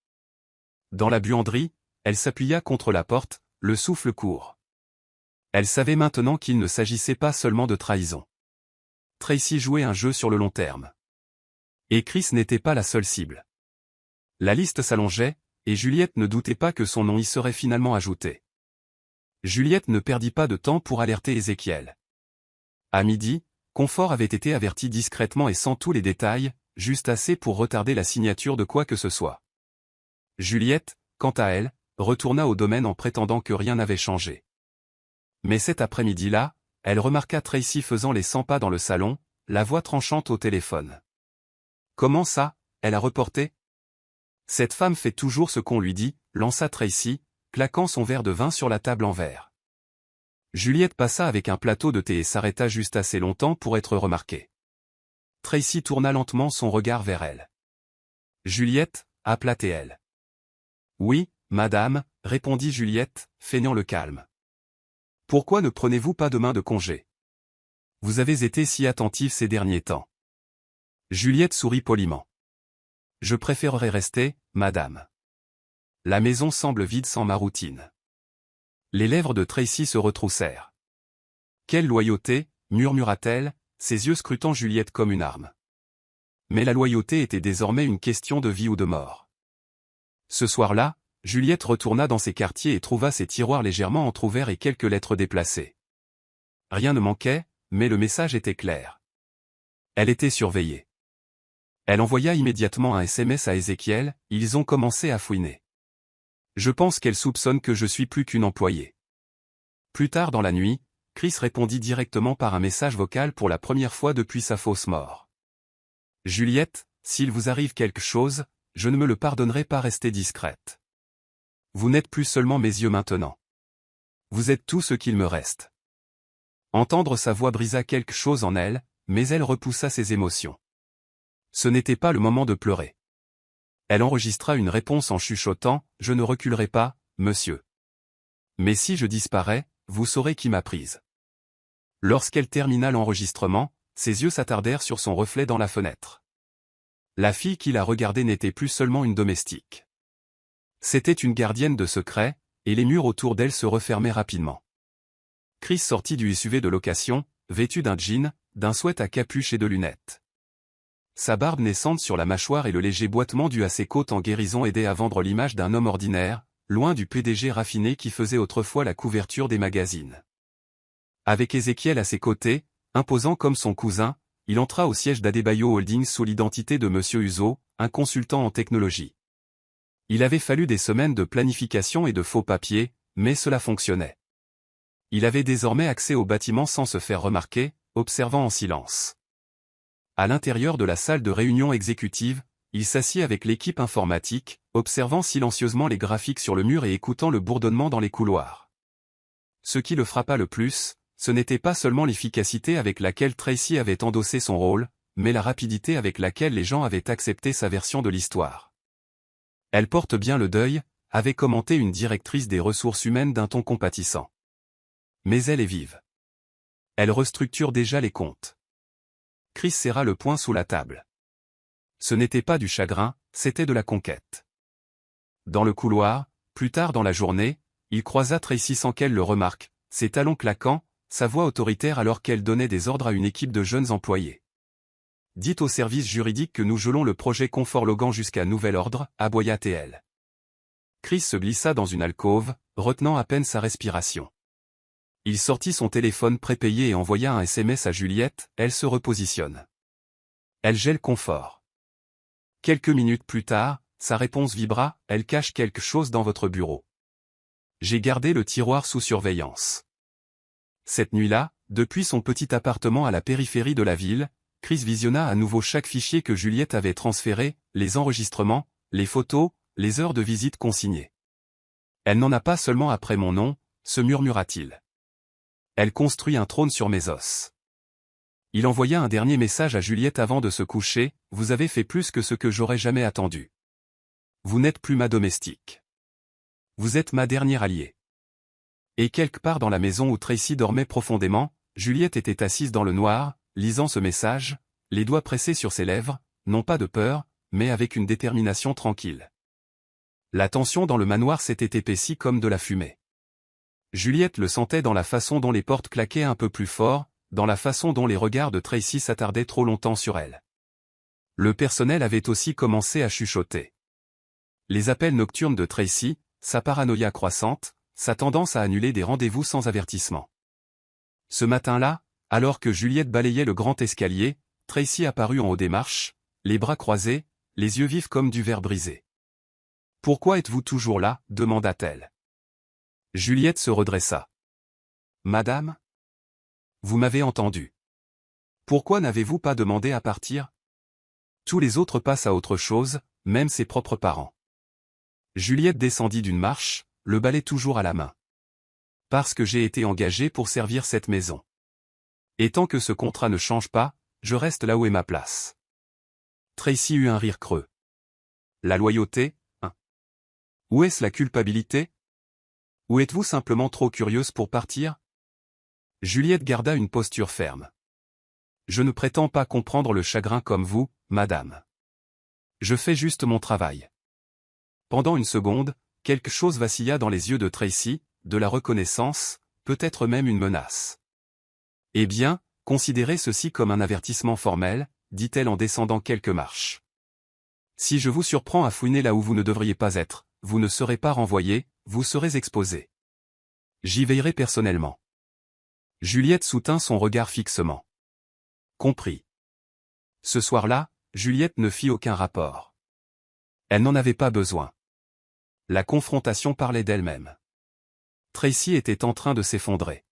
Dans la buanderie, elle s'appuya contre la porte, le souffle court. Elle savait maintenant qu'il ne s'agissait pas seulement de trahison. Tracy jouait un jeu sur le long terme. Et Chris n'était pas la seule cible. La liste s'allongeait, et Juliette ne doutait pas que son nom y serait finalement ajouté. Juliette ne perdit pas de temps pour alerter Ézéchiel. À midi, Confort avait été averti discrètement et sans tous les détails, juste assez pour retarder la signature de quoi que ce soit. Juliette, quant à elle, retourna au domaine en prétendant que rien n'avait changé. Mais cet après-midi-là, elle remarqua Tracy faisant les 100 pas dans le salon, la voix tranchante au téléphone. « Comment ça, elle a reporté ?»« Cette femme fait toujours ce qu'on lui dit, » lança Tracy, claquant son verre de vin sur la table en verre. Juliette passa avec un plateau de thé et s'arrêta juste assez longtemps pour être remarquée. Tracy tourna lentement son regard vers elle. « Juliette » appela-t-elle. « Oui, madame » répondit Juliette, feignant le calme. « Pourquoi ne prenez-vous pas demain de congé? Vous avez été si attentive ces derniers temps. » Juliette sourit poliment. « Je préférerais rester, madame. La maison semble vide sans ma routine. » Les lèvres de Tracy se retroussèrent. « Quelle loyauté » murmura-t-elle, ses yeux scrutant Juliette comme une arme. Mais la loyauté était désormais une question de vie ou de mort. Ce soir-là, Juliette retourna dans ses quartiers et trouva ses tiroirs légèrement entr'ouverts et quelques lettres déplacées. Rien ne manquait, mais le message était clair. Elle était surveillée. Elle envoya immédiatement un SMS à Ézéchiel, ils ont commencé à fouiner. Je pense qu'elle soupçonne que je suis plus qu'une employée. Plus tard dans la nuit, Chris répondit directement par un message vocal pour la première fois depuis sa fausse mort. Juliette, s'il vous arrive quelque chose, je ne me le pardonnerai pas, restez discrète. Vous n'êtes plus seulement mes yeux maintenant. Vous êtes tout ce qu'il me reste. Entendre sa voix brisa quelque chose en elle, mais elle repoussa ses émotions. Ce n'était pas le moment de pleurer. Elle enregistra une réponse en chuchotant, « Je ne reculerai pas, monsieur. Mais si je disparais, vous saurez qui m'a prise. » Lorsqu'elle termina l'enregistrement, ses yeux s'attardèrent sur son reflet dans la fenêtre. La fille qui la regardait n'était plus seulement une domestique. C'était une gardienne de secret, et les murs autour d'elle se refermaient rapidement. Chris sortit du SUV de location, vêtu d'un jean, d'un sweat à capuche et de lunettes. Sa barbe naissante sur la mâchoire et le léger boitement dû à ses côtes en guérison aidaient à vendre l'image d'un homme ordinaire, loin du PDG raffiné qui faisait autrefois la couverture des magazines. Avec Ézéchiel à ses côtés, imposant comme son cousin, il entra au siège d'Adebayo Holdings sous l'identité de Monsieur Uzo, un consultant en technologie. Il avait fallu des semaines de planification et de faux papiers, mais cela fonctionnait. Il avait désormais accès au bâtiment sans se faire remarquer, observant en silence. À l'intérieur de la salle de réunion exécutive, il s'assit avec l'équipe informatique, observant silencieusement les graphiques sur le mur et écoutant le bourdonnement dans les couloirs. Ce qui le frappa le plus, Ce n'était pas seulement l'efficacité avec laquelle Tracy avait endossé son rôle, mais la rapidité avec laquelle les gens avaient accepté sa version de l'histoire. Elle porte bien le deuil, avait commenté une directrice des ressources humaines d'un ton compatissant. Mais elle est vive. Elle restructure déjà les comptes. Chris serra le poing sous la table. Ce n'était pas du chagrin, c'était de la conquête. Dans le couloir, plus tard dans la journée, il croisa Tracy sans qu'elle le remarque, ses talons claquants, sa voix autoritaire alors qu'elle donnait des ordres à une équipe de jeunes employés. Dites au service juridique que nous gelons le projet Confort Logan jusqu'à nouvel ordre, aboya TL. Chris se glissa dans une alcôve, retenant à peine sa respiration. Il sortit son téléphone prépayé et envoya un SMS à Juliette, elle se repositionne. Elle gèle Confort. Quelques minutes plus tard, sa réponse vibra, elle cache quelque chose dans votre bureau. J'ai gardé le tiroir sous surveillance. Cette nuit-là, depuis son petit appartement à la périphérie de la ville, Chris visionna à nouveau chaque fichier que Juliette avait transféré, les enregistrements, les photos, les heures de visite consignées. Elle n'en a pas seulement après mon nom, se murmura-t-il. Elle construit un trône sur mes os. Il envoya un dernier message à Juliette avant de se coucher, vous avez fait plus que ce que j'aurais jamais attendu. Vous n'êtes plus ma domestique. Vous êtes ma dernière alliée. Et quelque part dans la maison où Tracy dormait profondément, Juliette était assise dans le noir, lisant ce message, les doigts pressés sur ses lèvres, non pas de peur, mais avec une détermination tranquille. La tension dans le manoir s'était épaissie comme de la fumée. Juliette le sentait dans la façon dont les portes claquaient un peu plus fort, dans la façon dont les regards de Tracy s'attardaient trop longtemps sur elle. Le personnel avait aussi commencé à chuchoter. Les appels nocturnes de Tracy, sa paranoïa croissante, sa tendance à annuler des rendez-vous sans avertissement. Ce matin-là, alors que Juliette balayait le grand escalier, Tracy apparut en haut des marches, les bras croisés, les yeux vifs comme du verre brisé. « Pourquoi êtes-vous toujours là » demanda-t-elle. Juliette se redressa. « Madame ? Vous m'avez entendu. Pourquoi n'avez-vous pas demandé à partir ? Tous les autres passent à autre chose, même ses propres parents. » Juliette descendit d'une marche, le balai toujours à la main. « Parce que j'ai été engagée pour servir cette maison. Et tant que ce contrat ne change pas, je reste là où est ma place. » Tracy eut un rire creux. La loyauté, hein ? Où est-ce la culpabilité ? Ou êtes-vous simplement trop curieuse pour partir ? Juliette garda une posture ferme. Je ne prétends pas comprendre le chagrin comme vous, madame. Je fais juste mon travail. Pendant une seconde, quelque chose vacilla dans les yeux de Tracy, de la reconnaissance, peut-être même une menace. Eh bien, considérez ceci comme un avertissement formel, dit-elle en descendant quelques marches. Si je vous surprends à fouiner là où vous ne devriez pas être, vous ne serez pas renvoyé, vous serez exposé. J'y veillerai personnellement. Juliette soutint son regard fixement. Compris. Ce soir-là, Juliette ne fit aucun rapport. Elle n'en avait pas besoin. La confrontation parlait d'elle-même. Tracy était en train de s'effondrer.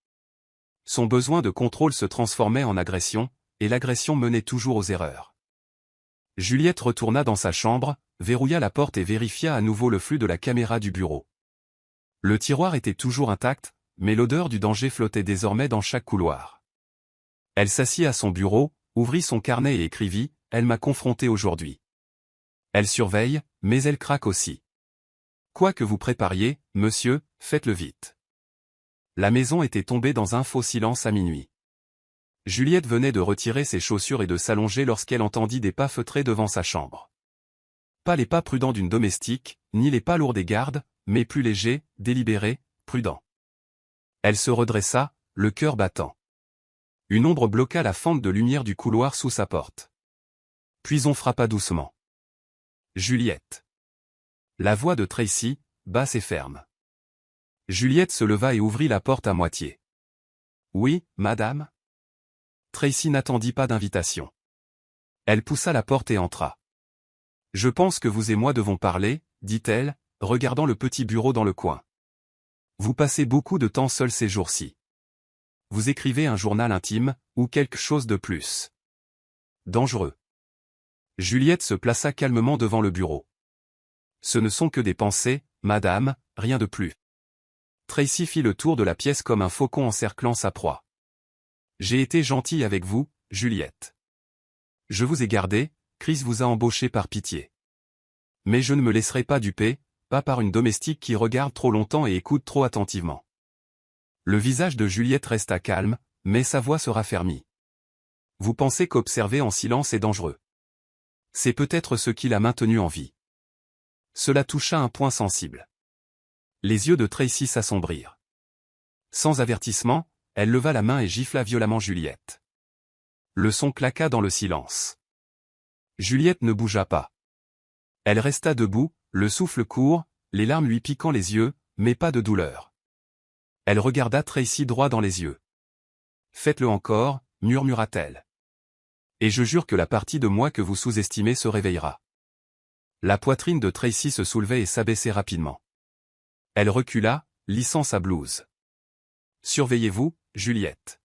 Son besoin de contrôle se transformait en agression, et l'agression menait toujours aux erreurs. Juliette retourna dans sa chambre, verrouilla la porte et vérifia à nouveau le flux de la caméra du bureau. Le tiroir était toujours intact, mais l'odeur du danger flottait désormais dans chaque couloir. Elle s'assit à son bureau, ouvrit son carnet et écrivit « Elle m'a confronté aujourd'hui. Elle surveille, mais elle craque aussi. Quoi que vous prépariez, monsieur, faites-le vite. » La maison était tombée dans un faux silence à minuit. Juliette venait de retirer ses chaussures et de s'allonger lorsqu'elle entendit des pas feutrés devant sa chambre. Pas les pas prudents d'une domestique, ni les pas lourds des gardes, mais plus légers, délibérés, prudents. Elle se redressa, le cœur battant. Une ombre bloqua la fente de lumière du couloir sous sa porte. Puis on frappa doucement. Juliette. La voix de Tracy, basse et ferme. Juliette se leva et ouvrit la porte à moitié. « Oui, madame ?» Tracy n'attendit pas d'invitation. Elle poussa la porte et entra. « Je pense que vous et moi devons parler, » dit-elle, regardant le petit bureau dans le coin. « Vous passez beaucoup de temps seul ces jours-ci. Vous écrivez un journal intime, ou quelque chose de plus dangereux. » Juliette se plaça calmement devant le bureau. « Ce ne sont que des pensées, madame, rien de plus. » Tracy fit le tour de la pièce comme un faucon encerclant sa proie. J'ai été gentil avec vous, Juliette. Je vous ai gardé, Chris vous a embauché par pitié. Mais je ne me laisserai pas duper, pas par une domestique qui regarde trop longtemps et écoute trop attentivement. Le visage de Juliette resta calme, mais sa voix se raffermit. Vous pensez qu'observer en silence est dangereux. C'est peut-être ce qui l'a maintenu en vie. Cela toucha un point sensible. Les yeux de Tracy s'assombrirent. Sans avertissement, elle leva la main et gifla violemment Juliette. Le son claqua dans le silence. Juliette ne bougea pas. Elle resta debout, le souffle court, les larmes lui piquant les yeux, mais pas de douleur. Elle regarda Tracy droit dans les yeux. « Faites-le encore », murmura-t-elle. « Et je jure que la partie de moi que vous sous-estimez se réveillera. » La poitrine de Tracy se soulevait et s'abaissait rapidement. Elle recula, lissant sa blouse. « Surveillez-vous, Juliette. »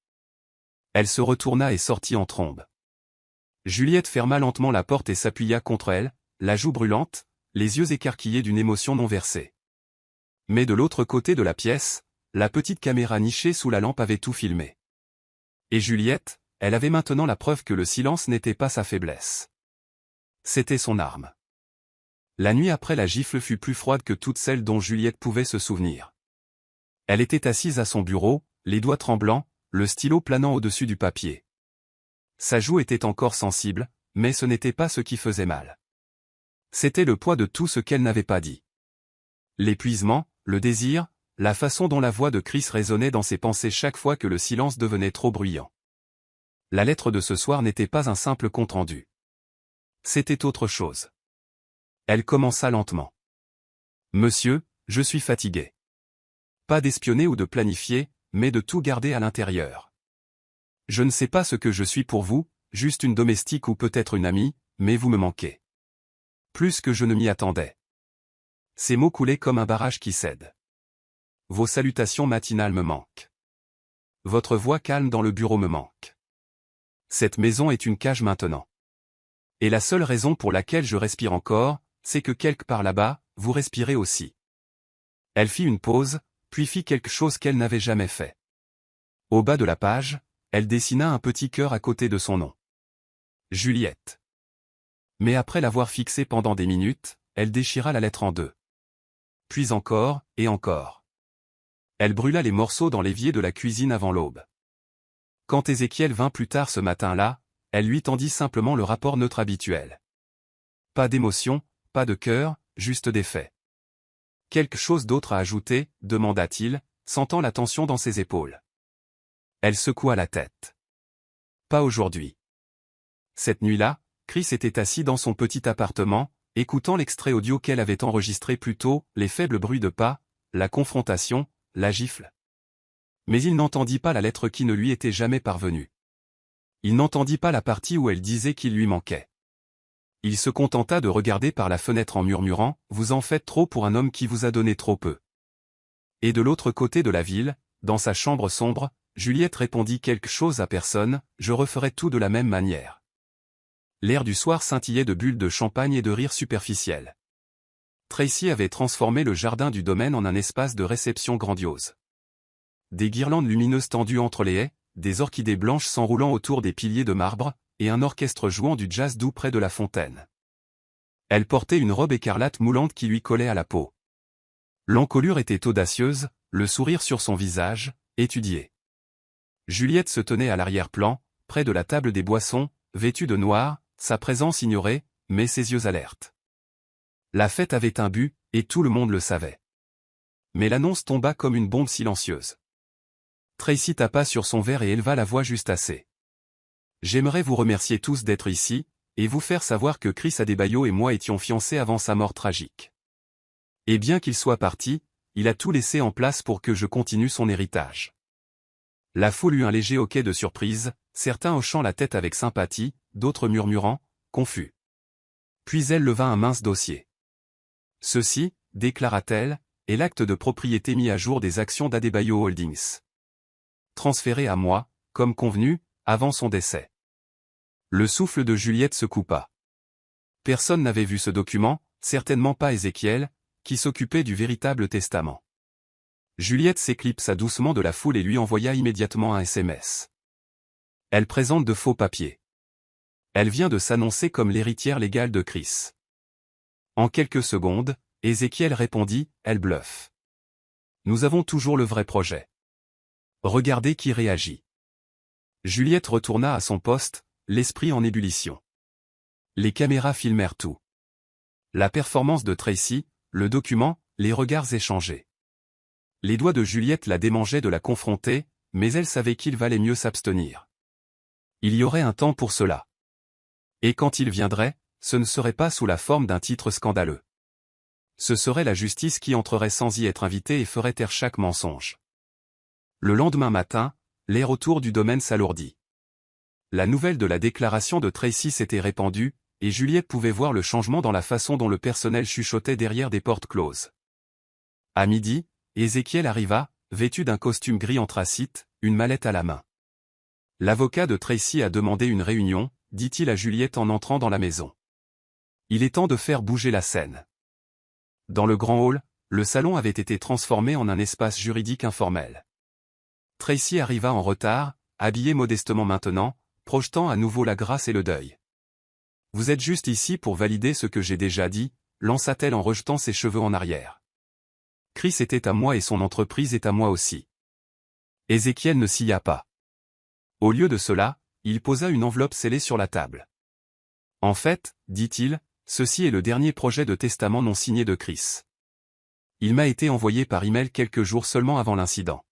Elle se retourna et sortit en trombe. Juliette ferma lentement la porte et s'appuya contre elle, la joue brûlante, les yeux écarquillés d'une émotion non versée. Mais de l'autre côté de la pièce, la petite caméra nichée sous la lampe avait tout filmé. Et Juliette, elle avait maintenant la preuve que le silence n'était pas sa faiblesse. C'était son arme. La nuit après la gifle fut plus froide que toutes celles dont Juliette pouvait se souvenir. Elle était assise à son bureau, les doigts tremblants, le stylo planant au-dessus du papier. Sa joue était encore sensible, mais ce n'était pas ce qui faisait mal. C'était le poids de tout ce qu'elle n'avait pas dit. L'épuisement, le désir, la façon dont la voix de Chris résonnait dans ses pensées chaque fois que le silence devenait trop bruyant. La lettre de ce soir n'était pas un simple compte-rendu. C'était autre chose. Elle commença lentement. « Monsieur, je suis fatigué. Pas d'espionner ou de planifier, mais de tout garder à l'intérieur. Je ne sais pas ce que je suis pour vous, juste une domestique ou peut-être une amie, mais vous me manquez. Plus que je ne m'y attendais. » Ces mots coulaient comme un barrage qui cède. Vos salutations matinales me manquent. Votre voix calme dans le bureau me manque. Cette maison est une cage maintenant. Et la seule raison pour laquelle je respire encore, c'est que quelque part là-bas, vous respirez aussi. Elle fit une pause, puis fit quelque chose qu'elle n'avait jamais fait. Au bas de la page, elle dessina un petit cœur à côté de son nom. Juliette. Mais après l'avoir fixé pendant des minutes, elle déchira la lettre en deux. Puis encore, et encore. Elle brûla les morceaux dans l'évier de la cuisine avant l'aube. Quand Ézéchiel vint plus tard ce matin-là, elle lui tendit simplement le rapport neutre habituel. Pas d'émotion, pas de cœur, juste des faits. Quelque chose d'autre à ajouter, demanda-t-il, sentant la tension dans ses épaules. Elle secoua la tête. Pas aujourd'hui. Cette nuit-là, Chris était assis dans son petit appartement, écoutant l'extrait audio qu'elle avait enregistré plus tôt, les faibles bruits de pas, la confrontation, la gifle. Mais il n'entendit pas la lettre qui ne lui était jamais parvenue. Il n'entendit pas la partie où elle disait qu'il lui manquait. Il se contenta de regarder par la fenêtre en murmurant « Vous en faites trop pour un homme qui vous a donné trop peu ». Et de l'autre côté de la ville, dans sa chambre sombre, Juliette répondit quelque chose à personne « Je referai tout de la même manière ». L'air du soir scintillait de bulles de champagne et de rires superficiels. Tracy avait transformé le jardin du domaine en un espace de réception grandiose. Des guirlandes lumineuses tendues entre les haies, des orchidées blanches s'enroulant autour des piliers de marbre, et un orchestre jouant du jazz doux près de la fontaine. Elle portait une robe écarlate moulante qui lui collait à la peau. L'encolure était audacieuse, le sourire sur son visage, étudié. Juliette se tenait à l'arrière-plan, près de la table des boissons, vêtue de noir, sa présence ignorée, mais ses yeux alertes. La fête avait un but, et tout le monde le savait. Mais l'annonce tomba comme une bombe silencieuse. Tracy tapa sur son verre et éleva la voix juste assez. « J'aimerais vous remercier tous d'être ici, et vous faire savoir que Chris Adebayo et moi étions fiancés avant sa mort tragique. Et bien qu'il soit parti, il a tout laissé en place pour que je continue son héritage. » La foule eut un léger hoquet de surprise, certains hochant la tête avec sympathie, d'autres murmurant, confus. Puis elle leva un mince dossier. « Ceci, déclara-t-elle, est l'acte de propriété mis à jour des actions d'Adebayo Holdings. Transféré à moi, comme convenu, avant son décès. » Le souffle de Juliette se coupa. Personne n'avait vu ce document, certainement pas Ézéchiel, qui s'occupait du véritable testament. Juliette s'éclipsa doucement de la foule et lui envoya immédiatement un SMS. Elle présente de faux papiers. Elle vient de s'annoncer comme l'héritière légale de Chris. En quelques secondes, Ézéchiel répondit, elle bluffe. Nous avons toujours le vrai projet. Regardez qui réagit. Juliette retourna à son poste, l'esprit en ébullition. Les caméras filmèrent tout. La performance de Tracy, le document, les regards échangés. Les doigts de Juliette la démangeaient de la confronter, mais elle savait qu'il valait mieux s'abstenir. Il y aurait un temps pour cela. Et quand il viendrait, ce ne serait pas sous la forme d'un titre scandaleux. Ce serait la justice qui entrerait sans y être invitée et ferait taire chaque mensonge. Le lendemain matin, l'air autour du domaine s'alourdit. La nouvelle de la déclaration de Tracy s'était répandue, et Juliette pouvait voir le changement dans la façon dont le personnel chuchotait derrière des portes closes. À midi, Ézéchiel arriva, vêtu d'un costume gris anthracite, une mallette à la main. L'avocat de Tracy a demandé une réunion, dit-il à Juliette en entrant dans la maison. Il est temps de faire bouger la scène. Dans le grand hall, le salon avait été transformé en un espace juridique informel. Tracy arriva en retard, habillée modestement maintenant, projetant à nouveau la grâce et le deuil. « Vous êtes juste ici pour valider ce que j'ai déjà dit », lança-t-elle en rejetant ses cheveux en arrière. « Chris était à moi et son entreprise est à moi aussi. » Ézéchiel ne s'y a pas. Au lieu de cela, il posa une enveloppe scellée sur la table. « En fait, dit-il, ceci est le dernier projet de testament non signé de Chris. Il m'a été envoyé par email quelques jours seulement avant l'incident. »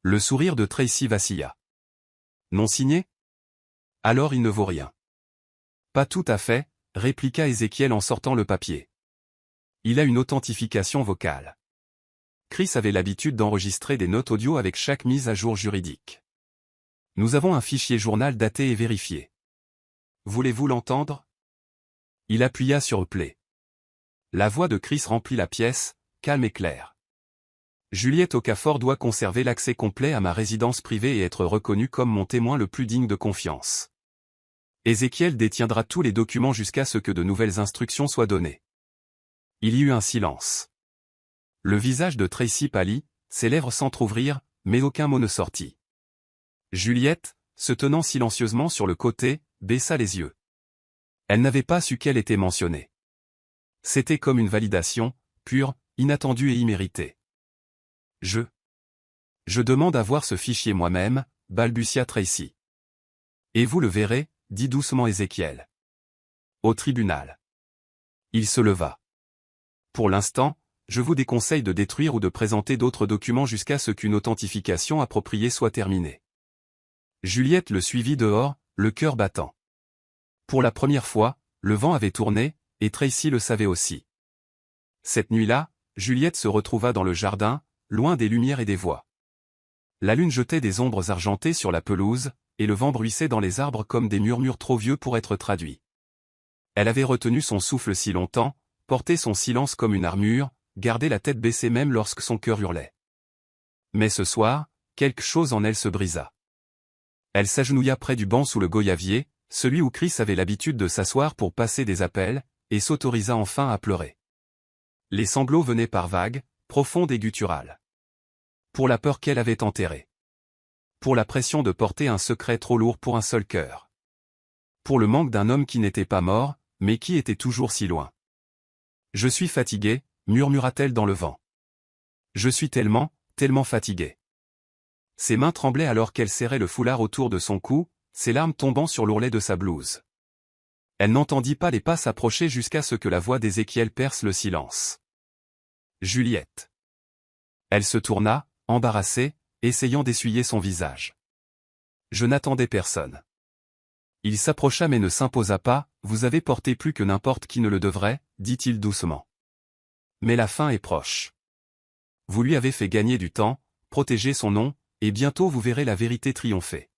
Le sourire de Tracy vacilla. « Non signé ? Alors il ne vaut rien. » Pas tout à fait, répliqua Ézéchiel en sortant le papier. Il a une authentification vocale. Chris avait l'habitude d'enregistrer des notes audio avec chaque mise à jour juridique. Nous avons un fichier journal daté et vérifié. Voulez-vous l'entendre ? Il appuya sur Play. La voix de Chris remplit la pièce, calme et claire. Juliette Okafor doit conserver l'accès complet à ma résidence privée et être reconnue comme mon témoin le plus digne de confiance. Ézéchiel détiendra tous les documents jusqu'à ce que de nouvelles instructions soient données. Il y eut un silence. Le visage de Tracy pâlit, ses lèvres s'entr'ouvrirent, mais aucun mot ne sortit. Juliette, se tenant silencieusement sur le côté, baissa les yeux. Elle n'avait pas su qu'elle était mentionnée. C'était comme une validation, pure, inattendue et imméritée. Je demande à voir ce fichier moi-même, balbutia Tracy. Et vous le verrez, dit doucement Ézéchiel. Au tribunal. Il se leva. Pour l'instant, je vous déconseille de détruire ou de présenter d'autres documents jusqu'à ce qu'une authentification appropriée soit terminée. Juliette le suivit dehors, le cœur battant. Pour la première fois, le vent avait tourné, et Tracy le savait aussi. Cette nuit-là, Juliette se retrouva dans le jardin, loin des lumières et des voix. La lune jetait des ombres argentées sur la pelouse, et le vent bruissait dans les arbres comme des murmures trop vieux pour être traduits. Elle avait retenu son souffle si longtemps, porté son silence comme une armure, gardé la tête baissée même lorsque son cœur hurlait. Mais ce soir, quelque chose en elle se brisa. Elle s'agenouilla près du banc sous le goyavier, celui où Chris avait l'habitude de s'asseoir pour passer des appels, et s'autorisa enfin à pleurer. Les sanglots venaient par vagues, profondes et gutturales. Pour la peur qu'elle avait enterrée. Pour la pression de porter un secret trop lourd pour un seul cœur. Pour le manque d'un homme qui n'était pas mort, mais qui était toujours si loin. « Je suis fatiguée », murmura-t-elle dans le vent. « Je suis tellement, tellement fatiguée. » Ses mains tremblaient alors qu'elle serrait le foulard autour de son cou, ses larmes tombant sur l'ourlet de sa blouse. Elle n'entendit pas les pas s'approcher jusqu'à ce que la voix d'Ézéchiel perce le silence. « Juliette. » Elle se tourna, embarrassée, essayant d'essuyer son visage. « Je n'attendais personne. » Il s'approcha mais ne s'imposa pas, « Vous avez porté plus que n'importe qui ne le devrait, » dit-il doucement. « Mais la fin est proche. Vous lui avez fait gagner du temps, protéger son nom, et bientôt vous verrez la vérité triompher. »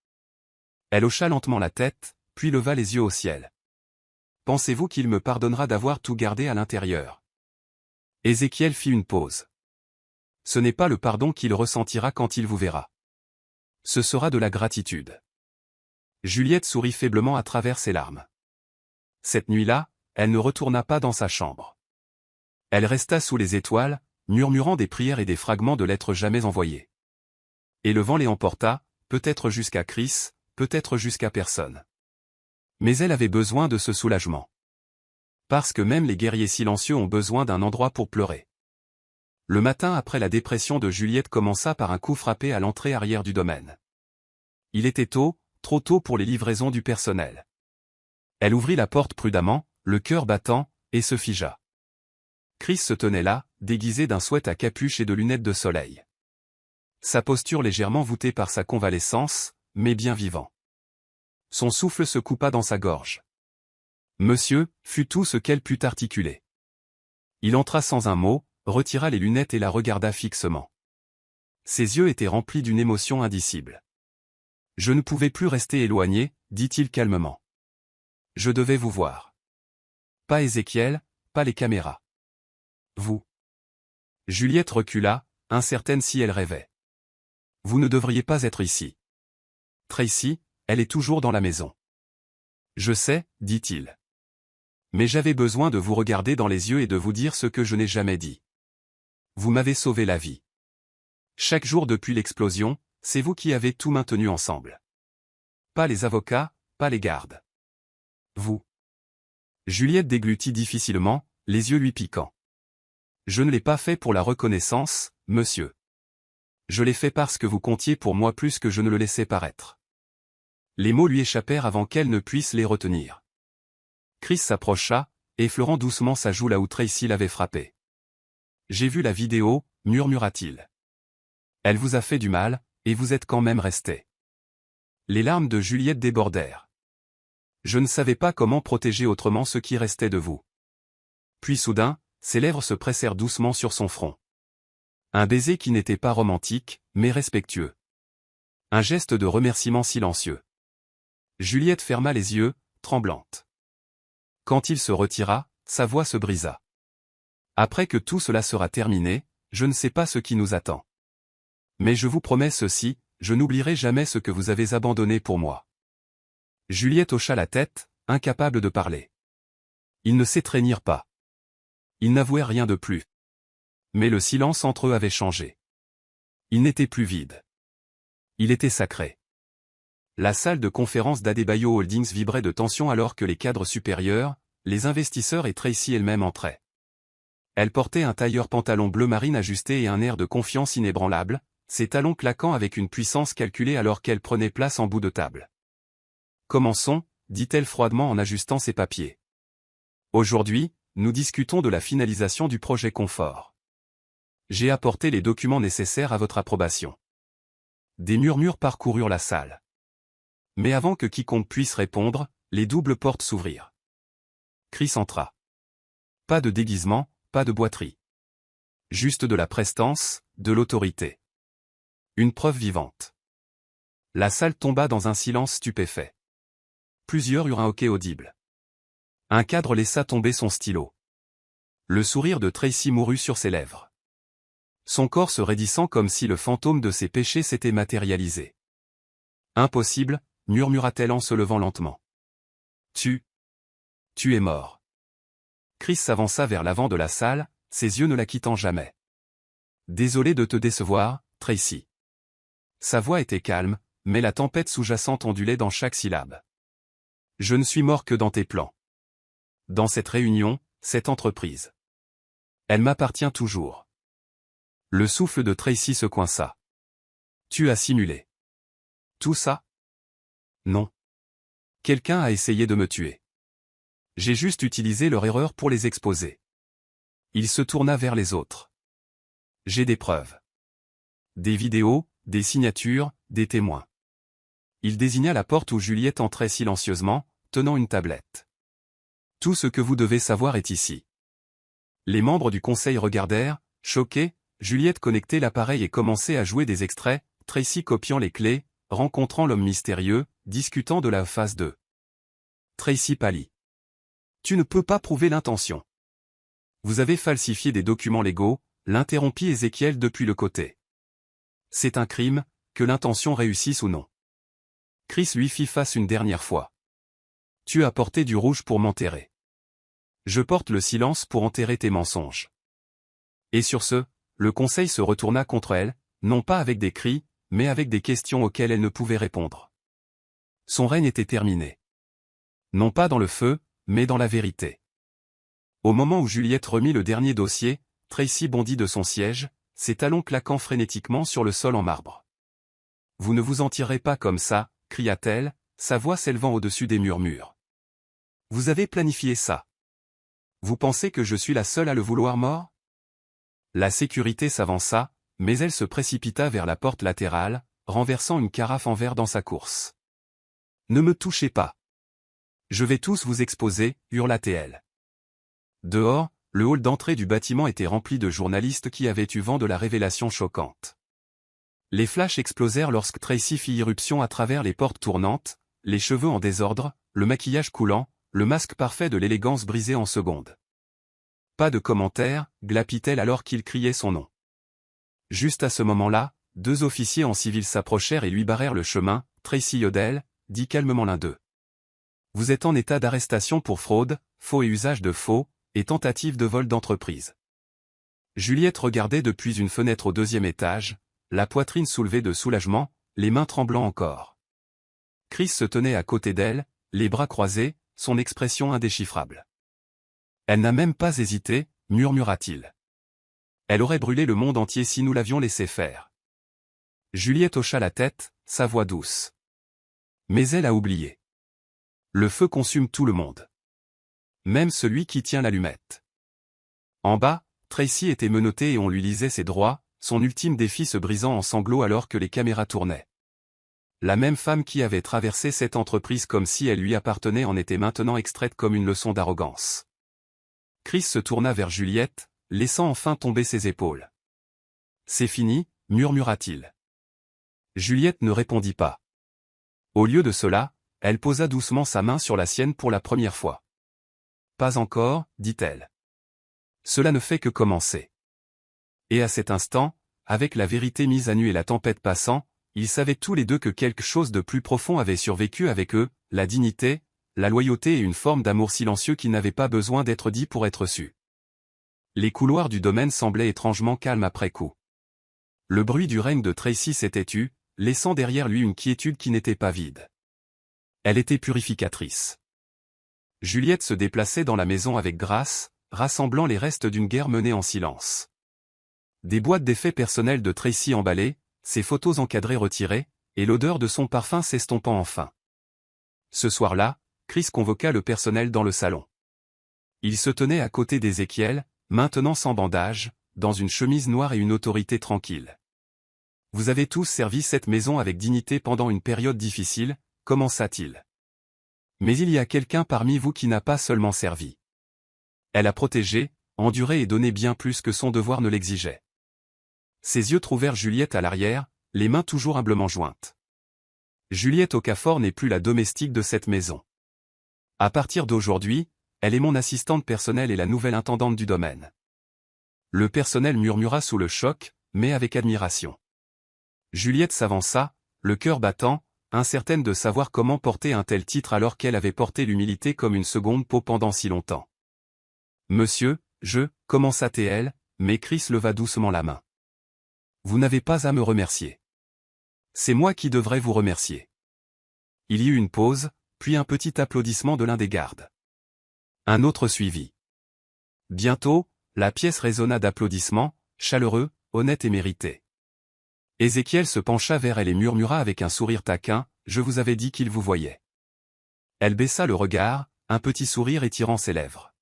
Elle hocha lentement la tête, puis leva les yeux au ciel. « Pensez-vous qu'il me pardonnera d'avoir tout gardé à l'intérieur ?» Ézéchiel fit une pause. « Ce n'est pas le pardon qu'il ressentira quand il vous verra. Ce sera de la gratitude. » Juliette sourit faiblement à travers ses larmes. Cette nuit-là, elle ne retourna pas dans sa chambre. Elle resta sous les étoiles, murmurant des prières et des fragments de lettres jamais envoyées. Et le vent les emporta, peut-être jusqu'à Chris, peut-être jusqu'à personne. Mais elle avait besoin de ce soulagement. Parce que même les guerriers silencieux ont besoin d'un endroit pour pleurer. Le matin après la dépression de Juliette commença par un coup frappé à l'entrée arrière du domaine. Il était tôt, trop tôt pour les livraisons du personnel. Elle ouvrit la porte prudemment, le cœur battant, et se figea. Chris se tenait là, déguisé d'un sweat à capuche et de lunettes de soleil. Sa posture légèrement voûtée par sa convalescence, mais bien vivant. Son souffle se coupa dans sa gorge. Monsieur, fut tout ce qu'elle put articuler. Il entra sans un mot, retira les lunettes et la regarda fixement. Ses yeux étaient remplis d'une émotion indicible. Je ne pouvais plus rester éloigné, dit-il calmement. Je devais vous voir. Pas Ézéchiel, pas les caméras. Vous. Juliette recula, incertaine si elle rêvait. Vous ne devriez pas être ici. Tracy, elle est toujours dans la maison. Je sais, dit-il. Mais j'avais besoin de vous regarder dans les yeux et de vous dire ce que je n'ai jamais dit. Vous m'avez sauvé la vie. Chaque jour depuis l'explosion, c'est vous qui avez tout maintenu ensemble. Pas les avocats, pas les gardes. Vous. Juliette déglutit difficilement, les yeux lui piquant. Je ne l'ai pas fait pour la reconnaissance, monsieur. Je l'ai fait parce que vous comptiez pour moi plus que je ne le laissais paraître. Les mots lui échappèrent avant qu'elle ne puisse les retenir. Chris s'approcha, effleurant doucement sa joue là où Tracy l'avait frappé. J'ai vu la vidéo, murmura-t-il. Elle vous a fait du mal, et vous êtes quand même resté. Les larmes de Juliette débordèrent. Je ne savais pas comment protéger autrement ce qui restait de vous. Puis soudain, ses lèvres se pressèrent doucement sur son front. Un baiser qui n'était pas romantique, mais respectueux. Un geste de remerciement silencieux. Juliette ferma les yeux, tremblante. Quand il se retira, sa voix se brisa. Après que tout cela sera terminé, je ne sais pas ce qui nous attend. Mais je vous promets ceci, je n'oublierai jamais ce que vous avez abandonné pour moi. Juliette hocha la tête, incapable de parler. Ils ne s'étreignirent pas. Ils n'avouaient rien de plus. Mais le silence entre eux avait changé. Il n'était plus vide. Il était sacré. La salle de conférence d'Adebayo Holdings vibrait de tension alors que les cadres supérieurs, les investisseurs et Tracy elle-même entraient. Elle portait un tailleur pantalon bleu marine ajusté et un air de confiance inébranlable, ses talons claquant avec une puissance calculée alors qu'elle prenait place en bout de table. Commençons, dit-elle froidement en ajustant ses papiers. Aujourd'hui, nous discutons de la finalisation du projet Confort. J'ai apporté les documents nécessaires à votre approbation. Des murmures parcoururent la salle. Mais avant que quiconque puisse répondre, les doubles portes s'ouvrirent. Chris entra. Pas de déguisement, pas de boiterie. Juste de la prestance, de l'autorité. Une preuve vivante. La salle tomba dans un silence stupéfait. Plusieurs eurent un hoquet audible. Un cadre laissa tomber son stylo. Le sourire de Tracy mourut sur ses lèvres. Son corps se raidissant comme si le fantôme de ses péchés s'était matérialisé. Impossible, murmura-t-elle en se levant lentement. Tu es mort. Chris s'avança vers l'avant de la salle, ses yeux ne la quittant jamais. Désolé de te décevoir, Tracy. Sa voix était calme, mais la tempête sous-jacente ondulait dans chaque syllabe. Je ne suis mort que dans tes plans. Dans cette réunion, cette entreprise. Elle m'appartient toujours. Le souffle de Tracy se coinça. Tu as simulé. Tout ça? Non. Quelqu'un a essayé de me tuer. J'ai juste utilisé leur erreur pour les exposer. Il se tourna vers les autres. J'ai des preuves. Des vidéos, des signatures, des témoins. Il désigna la porte où Juliette entrait silencieusement, tenant une tablette. Tout ce que vous devez savoir est ici. Les membres du conseil regardèrent, choqués, Juliette connectait l'appareil et commençait à jouer des extraits, Tracy copiant les clés, rencontrant l'homme mystérieux, discutant de la phase 2. Tracy pâlit. Tu ne peux pas prouver l'intention. Vous avez falsifié des documents légaux, l'interrompit Ézéchiel depuis le côté. C'est un crime, que l'intention réussisse ou non. Chris lui fit face une dernière fois. Tu as porté du rouge pour m'enterrer. Je porte le silence pour enterrer tes mensonges. Et sur ce, le conseil se retourna contre elle, non pas avec des cris, mais avec des questions auxquelles elle ne pouvait répondre. Son règne était terminé. Non pas dans le feu, mais dans la vérité. Au moment où Juliette remit le dernier dossier, Tracy bondit de son siège, ses talons claquant frénétiquement sur le sol en marbre. « Vous ne vous en tirerez pas comme ça », cria-t-elle, sa voix s'élevant au-dessus des murmures. « Vous avez planifié ça. Vous pensez que je suis la seule à le vouloir mort ?» La sécurité s'avança, mais elle se précipita vers la porte latérale, renversant une carafe en verre dans sa course. « Ne me touchez pas. Je vais tous vous exposer, hurla-t-elle. Dehors, le hall d'entrée du bâtiment était rempli de journalistes qui avaient eu vent de la révélation choquante. Les flashs explosèrent lorsque Tracy fit irruption à travers les portes tournantes, les cheveux en désordre, le maquillage coulant, le masque parfait de l'élégance brisé en secondes. Pas de commentaire, glapit-elle alors qu'il criait son nom. Juste à ce moment-là, 2 officiers en civil s'approchèrent et lui barrèrent le chemin. « Tracy Odell », dit calmement l'un d'eux. « Vous êtes en état d'arrestation pour fraude, faux et usage de faux, et tentative de vol d'entreprise. » Juliette regardait depuis une fenêtre au 2e étage, la poitrine soulevée de soulagement, les mains tremblant encore. Chris se tenait à côté d'elle, les bras croisés, son expression indéchiffrable. « Elle n'a même pas hésité, murmura-t-il. Elle aurait brûlé le monde entier si nous l'avions laissé faire. » Juliette hocha la tête, sa voix douce. Mais elle a oublié. Le feu consume tout le monde. Même celui qui tient l'allumette. En bas, Tracy était menottée et on lui lisait ses droits, son ultime défi se brisant en sanglots alors que les caméras tournaient. La même femme qui avait traversé cette entreprise comme si elle lui appartenait en était maintenant extraite comme une leçon d'arrogance. Chris se tourna vers Juliette, laissant enfin tomber ses épaules. « C'est fini », murmura-t-il. Juliette ne répondit pas. Au lieu de cela, elle posa doucement sa main sur la sienne pour la première fois. « Pas encore », dit-elle. « Cela ne fait que commencer. » Et à cet instant, avec la vérité mise à nu et la tempête passant, ils savaient tous les deux que quelque chose de plus profond avait survécu avec eux, la dignité, la loyauté et une forme d'amour silencieux qui n'avait pas besoin d'être dit pour être su. Les couloirs du domaine semblaient étrangement calmes après coup. Le bruit du règne de Tracy s'était tu, laissant derrière lui une quiétude qui n'était pas vide. Elle était purificatrice. Juliette se déplaçait dans la maison avec grâce, rassemblant les restes d'une guerre menée en silence. Des boîtes d'effets personnels de Tracy emballées, ses photos encadrées retirées, et l'odeur de son parfum s'estompant enfin. Ce soir-là, Chris convoqua le personnel dans le salon. Il se tenait à côté d'Ézéchiel, maintenant sans bandage, dans une chemise noire et une autorité tranquille. « Vous avez tous servi cette maison avec dignité pendant une période difficile, » commença-t-il. « Mais il y a quelqu'un parmi vous qui n'a pas seulement servi. Elle a protégé, enduré et donné bien plus que son devoir ne l'exigeait. » Ses yeux trouvèrent Juliette à l'arrière, les mains toujours humblement jointes. Juliette Okafor n'est plus la domestique de cette maison. À partir d'aujourd'hui, elle est mon assistante personnelle et la nouvelle intendante du domaine. Le personnel murmura sous le choc, mais avec admiration. Juliette s'avança, le cœur battant, incertaine de savoir comment porter un tel titre alors qu'elle avait porté l'humilité comme une seconde peau pendant si longtemps. « Monsieur, commença-t-elle, mais Chris leva doucement la main. « Vous n'avez pas à me remercier. C'est moi qui devrais vous remercier. » Il y eut une pause, puis un petit applaudissement de l'un des gardes. Un autre suivit. Bientôt, la pièce résonna d'applaudissements, chaleureux, honnêtes et mérités. Ézéchiel se pencha vers elle et murmura avec un sourire taquin, « Je vous avais dit qu'il vous voyait. » Elle baissa le regard, un petit sourire étirant ses lèvres.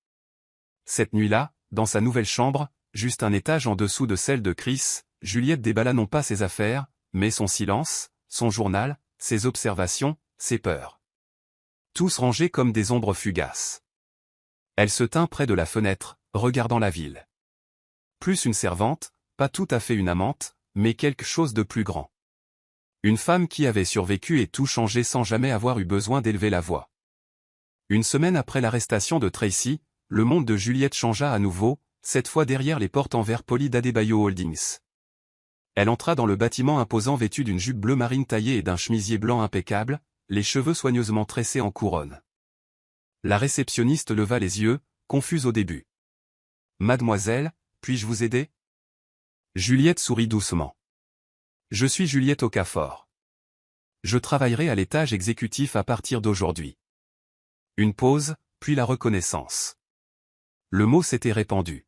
Cette nuit-là, dans sa nouvelle chambre, juste un étage en dessous de celle de Chris, Juliette déballa non pas ses affaires, mais son silence, son journal, ses observations, ses peurs. Tous rangés comme des ombres fugaces. Elle se tint près de la fenêtre, regardant la ville. Plus une servante, pas tout à fait une amante, mais quelque chose de plus grand. Une femme qui avait survécu et tout changé sans jamais avoir eu besoin d'élever la voix. Une semaine après l'arrestation de Tracy, le monde de Juliette changea à nouveau, cette fois derrière les portes en verre poli d'Adebayo Holdings. Elle entra dans le bâtiment imposant vêtue d'une jupe bleu marine taillée et d'un chemisier blanc impeccable, les cheveux soigneusement tressés en couronne. La réceptionniste leva les yeux, confuse au début. « Mademoiselle, puis-je vous aider ?» Juliette sourit doucement. « Je suis Juliette Okafor. Je travaillerai à l'étage exécutif à partir d'aujourd'hui. Une pause, puis la reconnaissance. Le mot s'était répandu.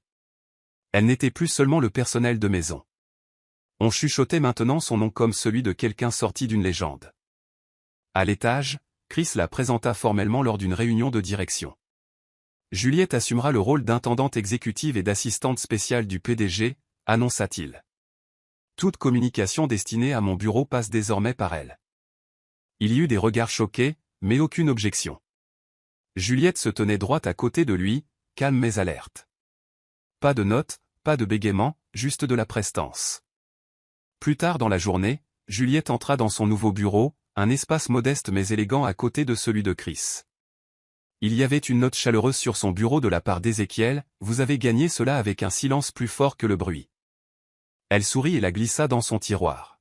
Elle n'était plus seulement le personnel de maison. On chuchotait maintenant son nom comme celui de quelqu'un sorti d'une légende. À l'étage, Chris la présenta formellement lors d'une réunion de direction. Juliette assumera le rôle d'intendante exécutive et d'assistante spéciale du PDG, annonça-t-il. Toute communication destinée à mon bureau passe désormais par elle. Il y eut des regards choqués, mais aucune objection. Juliette se tenait droite à côté de lui, calme mais alerte. Pas de notes, pas de bégaiement, juste de la prestance. Plus tard dans la journée, Juliette entra dans son nouveau bureau, un espace modeste mais élégant à côté de celui de Chris. Il y avait une note chaleureuse sur son bureau de la part d'Ézéchiel, « Vous avez gagné cela avec un silence plus fort que le bruit. » Elle sourit et la glissa dans son tiroir.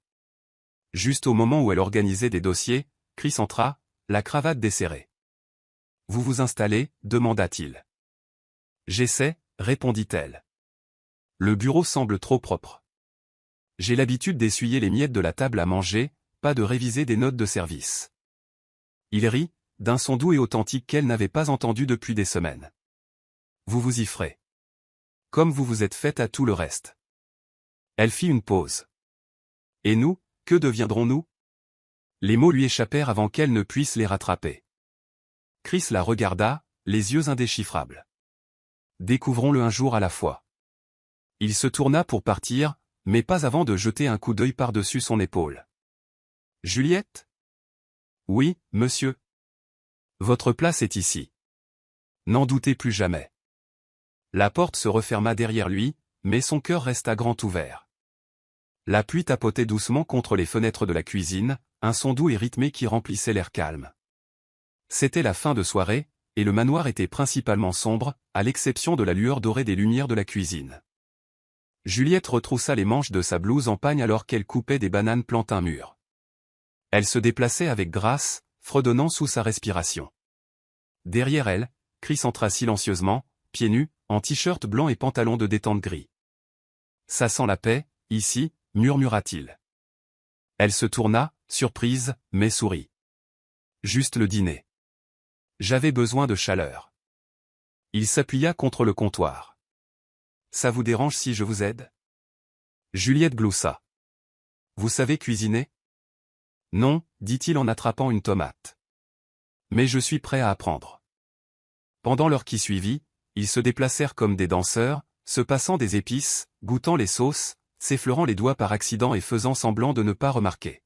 Juste au moment où elle organisait des dossiers, Chris entra, la cravate desserrée. « Vous vous installez ?» demanda-t-il. « J'essaie » répondit-elle. « Le bureau semble trop propre. J'ai l'habitude d'essuyer les miettes de la table à manger, pas de réviser des notes de service. » Il rit, d'un son doux et authentique qu'elle n'avait pas entendu depuis des semaines. « Vous vous y ferez. Comme vous vous êtes faite à tout le reste. » Elle fit une pause. « Et nous, que deviendrons-nous » Les mots lui échappèrent avant qu'elle ne puisse les rattraper. Chris la regarda, les yeux indéchiffrables. « Découvrons-le un jour à la fois. » Il se tourna pour partir, mais pas avant de jeter un coup d'œil par-dessus son épaule. « Juliette ? » « Oui, monsieur. Votre place est ici. N'en doutez plus jamais. » La porte se referma derrière lui, mais son cœur resta grand ouvert. La pluie tapotait doucement contre les fenêtres de la cuisine, un son doux et rythmé qui remplissait l'air calme. C'était la fin de soirée, et le manoir était principalement sombre, à l'exception de la lueur dorée des lumières de la cuisine. Juliette retroussa les manches de sa blouse en pagne alors qu'elle coupait des bananes plantant un mur. Elle se déplaçait avec grâce, fredonnant sous sa respiration. Derrière elle, Chris entra silencieusement, pieds nus, en t-shirt blanc et pantalon de détente gris. « Ça sent la paix, ici » murmura-t-il. Elle se tourna, surprise, mais sourit. « Juste le dîner. J'avais besoin de chaleur. » Il s'appuya contre le comptoir. « Ça vous dérange si je vous aide ?» Juliette gloussa. « Vous savez cuisiner ?» « Non, » dit-il en attrapant une tomate. « Mais je suis prêt à apprendre. » Pendant l'heure qui suivit, ils se déplacèrent comme des danseurs, se passant des épices, goûtant les sauces, s'effleurant les doigts par accident et faisant semblant de ne pas remarquer.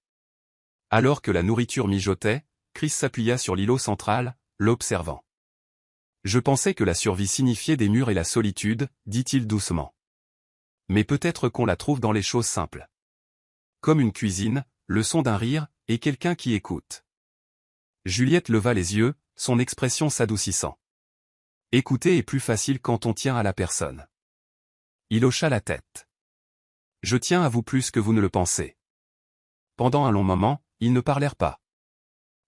Alors que la nourriture mijotait, Chris s'appuya sur l'îlot central, l'observant. « Je pensais que la survie signifiait des murs et la solitude, » dit-il doucement. « Mais peut-être qu'on la trouve dans les choses simples. Comme une cuisine, le son d'un rire, et quelqu'un qui écoute. » Juliette leva les yeux, son expression s'adoucissant. « Écouter est plus facile quand on tient à la personne. » Il hocha la tête. « Je tiens à vous plus que vous ne le pensez. » Pendant un long moment, ils ne parlèrent pas.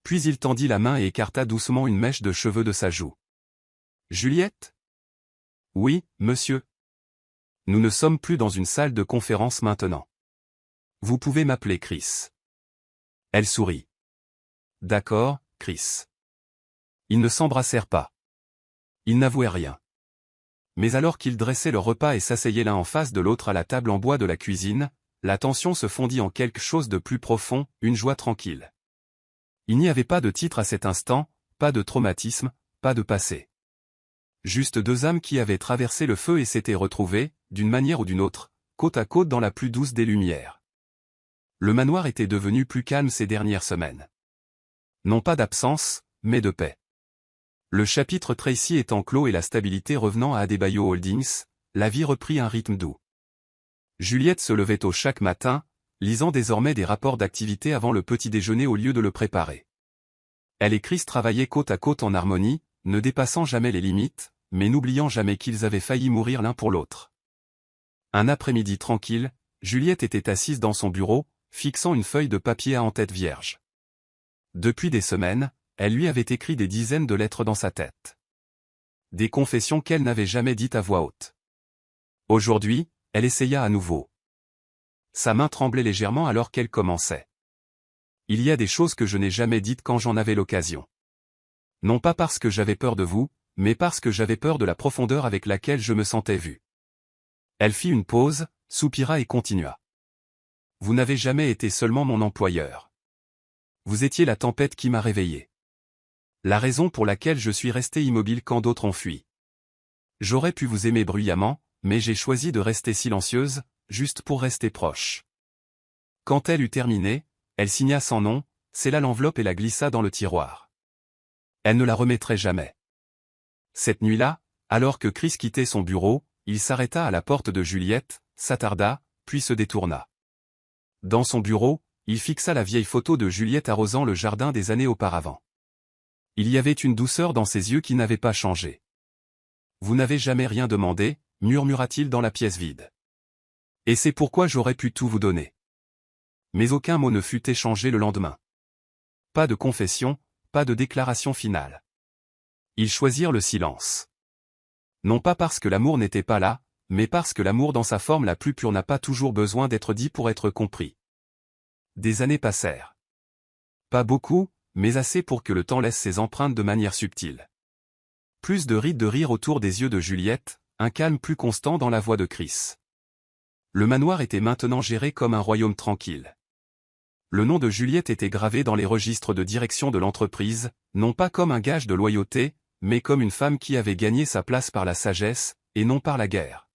Puis il tendit la main et écarta doucement une mèche de cheveux de sa joue. « Juliette ? » « Oui, monsieur. Nous ne sommes plus dans une salle de conférence maintenant. Vous pouvez m'appeler Chris. » Elle sourit. « D'accord, Chris. » Ils ne s'embrassèrent pas. Ils n'avouaient rien. Mais alors qu'ils dressaient leur repas et s'asseyaient l'un en face de l'autre à la table en bois de la cuisine, la tension se fondit en quelque chose de plus profond, une joie tranquille. Il n'y avait pas de titre à cet instant, pas de traumatisme, pas de passé. Juste deux âmes qui avaient traversé le feu et s'étaient retrouvées, d'une manière ou d'une autre, côte à côte dans la plus douce des lumières. Le manoir était devenu plus calme ces dernières semaines. Non pas d'absence, mais de paix. Le chapitre Tracy étant clos et la stabilité revenant à Adebayo Holdings, la vie reprit un rythme doux. Juliette se levait tôt chaque matin, lisant désormais des rapports d'activité avant le petit déjeuner au lieu de le préparer. Elle et Chris travaillaient côte à côte en harmonie, ne dépassant jamais les limites, mais n'oubliant jamais qu'ils avaient failli mourir l'un pour l'autre. Un après-midi tranquille, Juliette était assise dans son bureau, fixant une feuille de papier à en-tête vierge. Depuis des semaines, elle lui avait écrit des dizaines de lettres dans sa tête. Des confessions qu'elle n'avait jamais dites à voix haute. Aujourd'hui, elle essaya à nouveau. Sa main tremblait légèrement alors qu'elle commençait. Il y a des choses que je n'ai jamais dites quand j'en avais l'occasion. Non pas parce que j'avais peur de vous, mais parce que j'avais peur de la profondeur avec laquelle je me sentais vu. Elle fit une pause, soupira et continua. Vous n'avez jamais été seulement mon employeur. Vous étiez la tempête qui m'a réveillé. La raison pour laquelle je suis resté immobile quand d'autres ont fui. J'aurais pu vous aimer bruyamment, mais j'ai choisi de rester silencieuse, juste pour rester proche. Quand elle eut terminé, elle signa son nom, scella l'enveloppe et la glissa dans le tiroir. Elle ne la remettrait jamais. Cette nuit-là, alors que Chris quittait son bureau, il s'arrêta à la porte de Juliette, s'attarda, puis se détourna. Dans son bureau, il fixa la vieille photo de Juliette arrosant le jardin des années auparavant. Il y avait une douceur dans ses yeux qui n'avait pas changé. « Vous n'avez jamais rien demandé » murmura-t-il dans la pièce vide. « Et c'est pourquoi j'aurais pu tout vous donner. » Mais aucun mot ne fut échangé le lendemain. Pas de confession, pas de déclaration finale. Ils choisirent le silence. Non pas parce que l'amour n'était pas là, mais parce que l'amour dans sa forme la plus pure n'a pas toujours besoin d'être dit pour être compris. Des années passèrent. Pas beaucoup, mais assez pour que le temps laisse ses empreintes de manière subtile. Plus de rides de rire autour des yeux de Juliette, un calme plus constant dans la voix de Chris. Le manoir était maintenant géré comme un royaume tranquille. Le nom de Juliette était gravé dans les registres de direction de l'entreprise, non pas comme un gage de loyauté, mais comme une femme qui avait gagné sa place par la sagesse, et non par la guerre.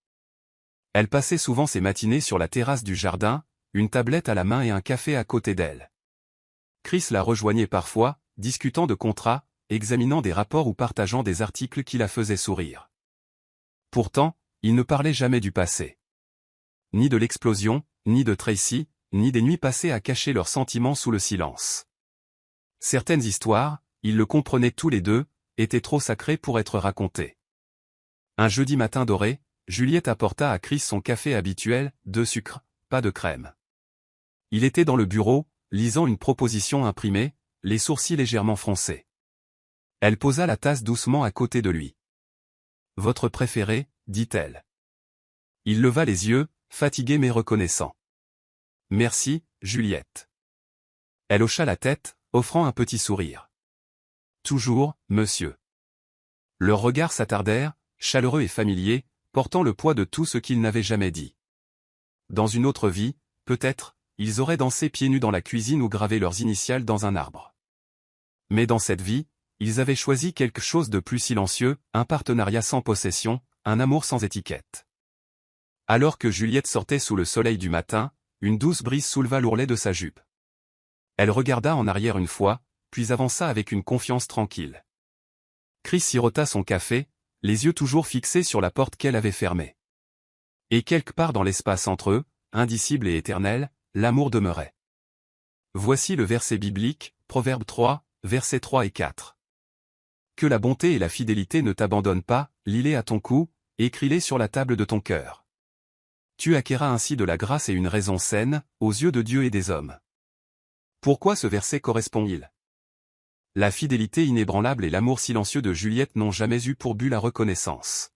Elle passait souvent ses matinées sur la terrasse du jardin, une tablette à la main et un café à côté d'elle. Chris la rejoignait parfois, discutant de contrats, examinant des rapports ou partageant des articles qui la faisaient sourire. Pourtant, il ne parlait jamais du passé. Ni de l'explosion, ni de Tracy, ni des nuits passées à cacher leurs sentiments sous le silence. Certaines histoires, ils le comprenaient tous les deux, étaient trop sacrées pour être racontées. Un jeudi matin doré, Juliette apporta à Chris son café habituel, 2 sucres, pas de crème. Il était dans le bureau, lisant une proposition imprimée, les sourcils légèrement froncés. Elle posa la tasse doucement à côté de lui. « Votre préféré » dit-elle. Il leva les yeux, fatigué mais reconnaissant. « Merci, Juliette. » Elle hocha la tête, offrant un petit sourire. « Toujours, monsieur. » Leurs regards s'attardèrent, chaleureux et familiers, portant le poids de tout ce qu'ils n'avaient jamais dit. Dans une autre vie, peut-être, ils auraient dansé pieds nus dans la cuisine ou gravé leurs initiales dans un arbre. Mais dans cette vie, ils avaient choisi quelque chose de plus silencieux, un partenariat sans possession, un amour sans étiquette. Alors que Juliette sortait sous le soleil du matin, une douce brise souleva l'ourlet de sa jupe. Elle regarda en arrière une fois, puis avança avec une confiance tranquille. Chris sirota son café, les yeux toujours fixés sur la porte qu'elle avait fermée. Et quelque part dans l'espace entre eux, indicible et éternel, l'amour demeurait. Voici le verset biblique, Proverbe 3, versets 3 et 4. Que la bonté et la fidélité ne t'abandonnent pas, lis-les à ton cou, écris-les sur la table de ton cœur. Tu acquerras ainsi de la grâce et une raison saine, aux yeux de Dieu et des hommes. Pourquoi ce verset correspond-il? La fidélité inébranlable et l'amour silencieux de Juliette n'ont jamais eu pour but la reconnaissance.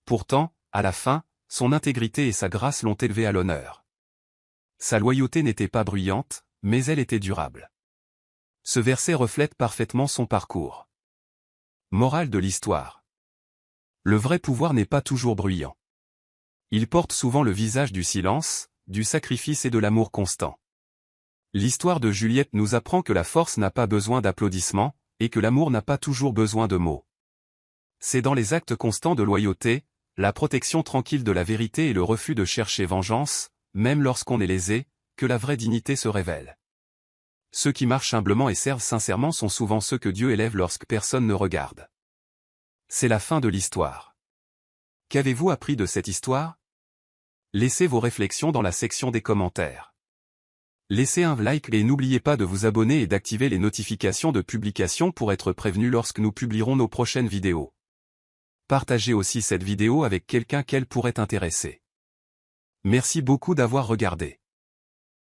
Pourtant, à la fin, son intégrité et sa grâce l'ont élevée à l'honneur. Sa loyauté n'était pas bruyante, mais elle était durable. Ce verset reflète parfaitement son parcours. Morale de l'histoire. Le vrai pouvoir n'est pas toujours bruyant. Il porte souvent le visage du silence, du sacrifice et de l'amour constant. L'histoire de Juliette nous apprend que la force n'a pas besoin d'applaudissements, et que l'amour n'a pas toujours besoin de mots. C'est dans les actes constants de loyauté, la protection tranquille de la vérité et le refus de chercher vengeance, même lorsqu'on est lésé, que la vraie dignité se révèle. Ceux qui marchent humblement et servent sincèrement sont souvent ceux que Dieu élève lorsque personne ne regarde. C'est la fin de l'histoire. Qu'avez-vous appris de cette histoire? Laissez vos réflexions dans la section des commentaires. Laissez un like et n'oubliez pas de vous abonner et d'activer les notifications de publication pour être prévenu lorsque nous publierons nos prochaines vidéos. Partagez aussi cette vidéo avec quelqu'un qu'elle pourrait intéresser. Merci beaucoup d'avoir regardé.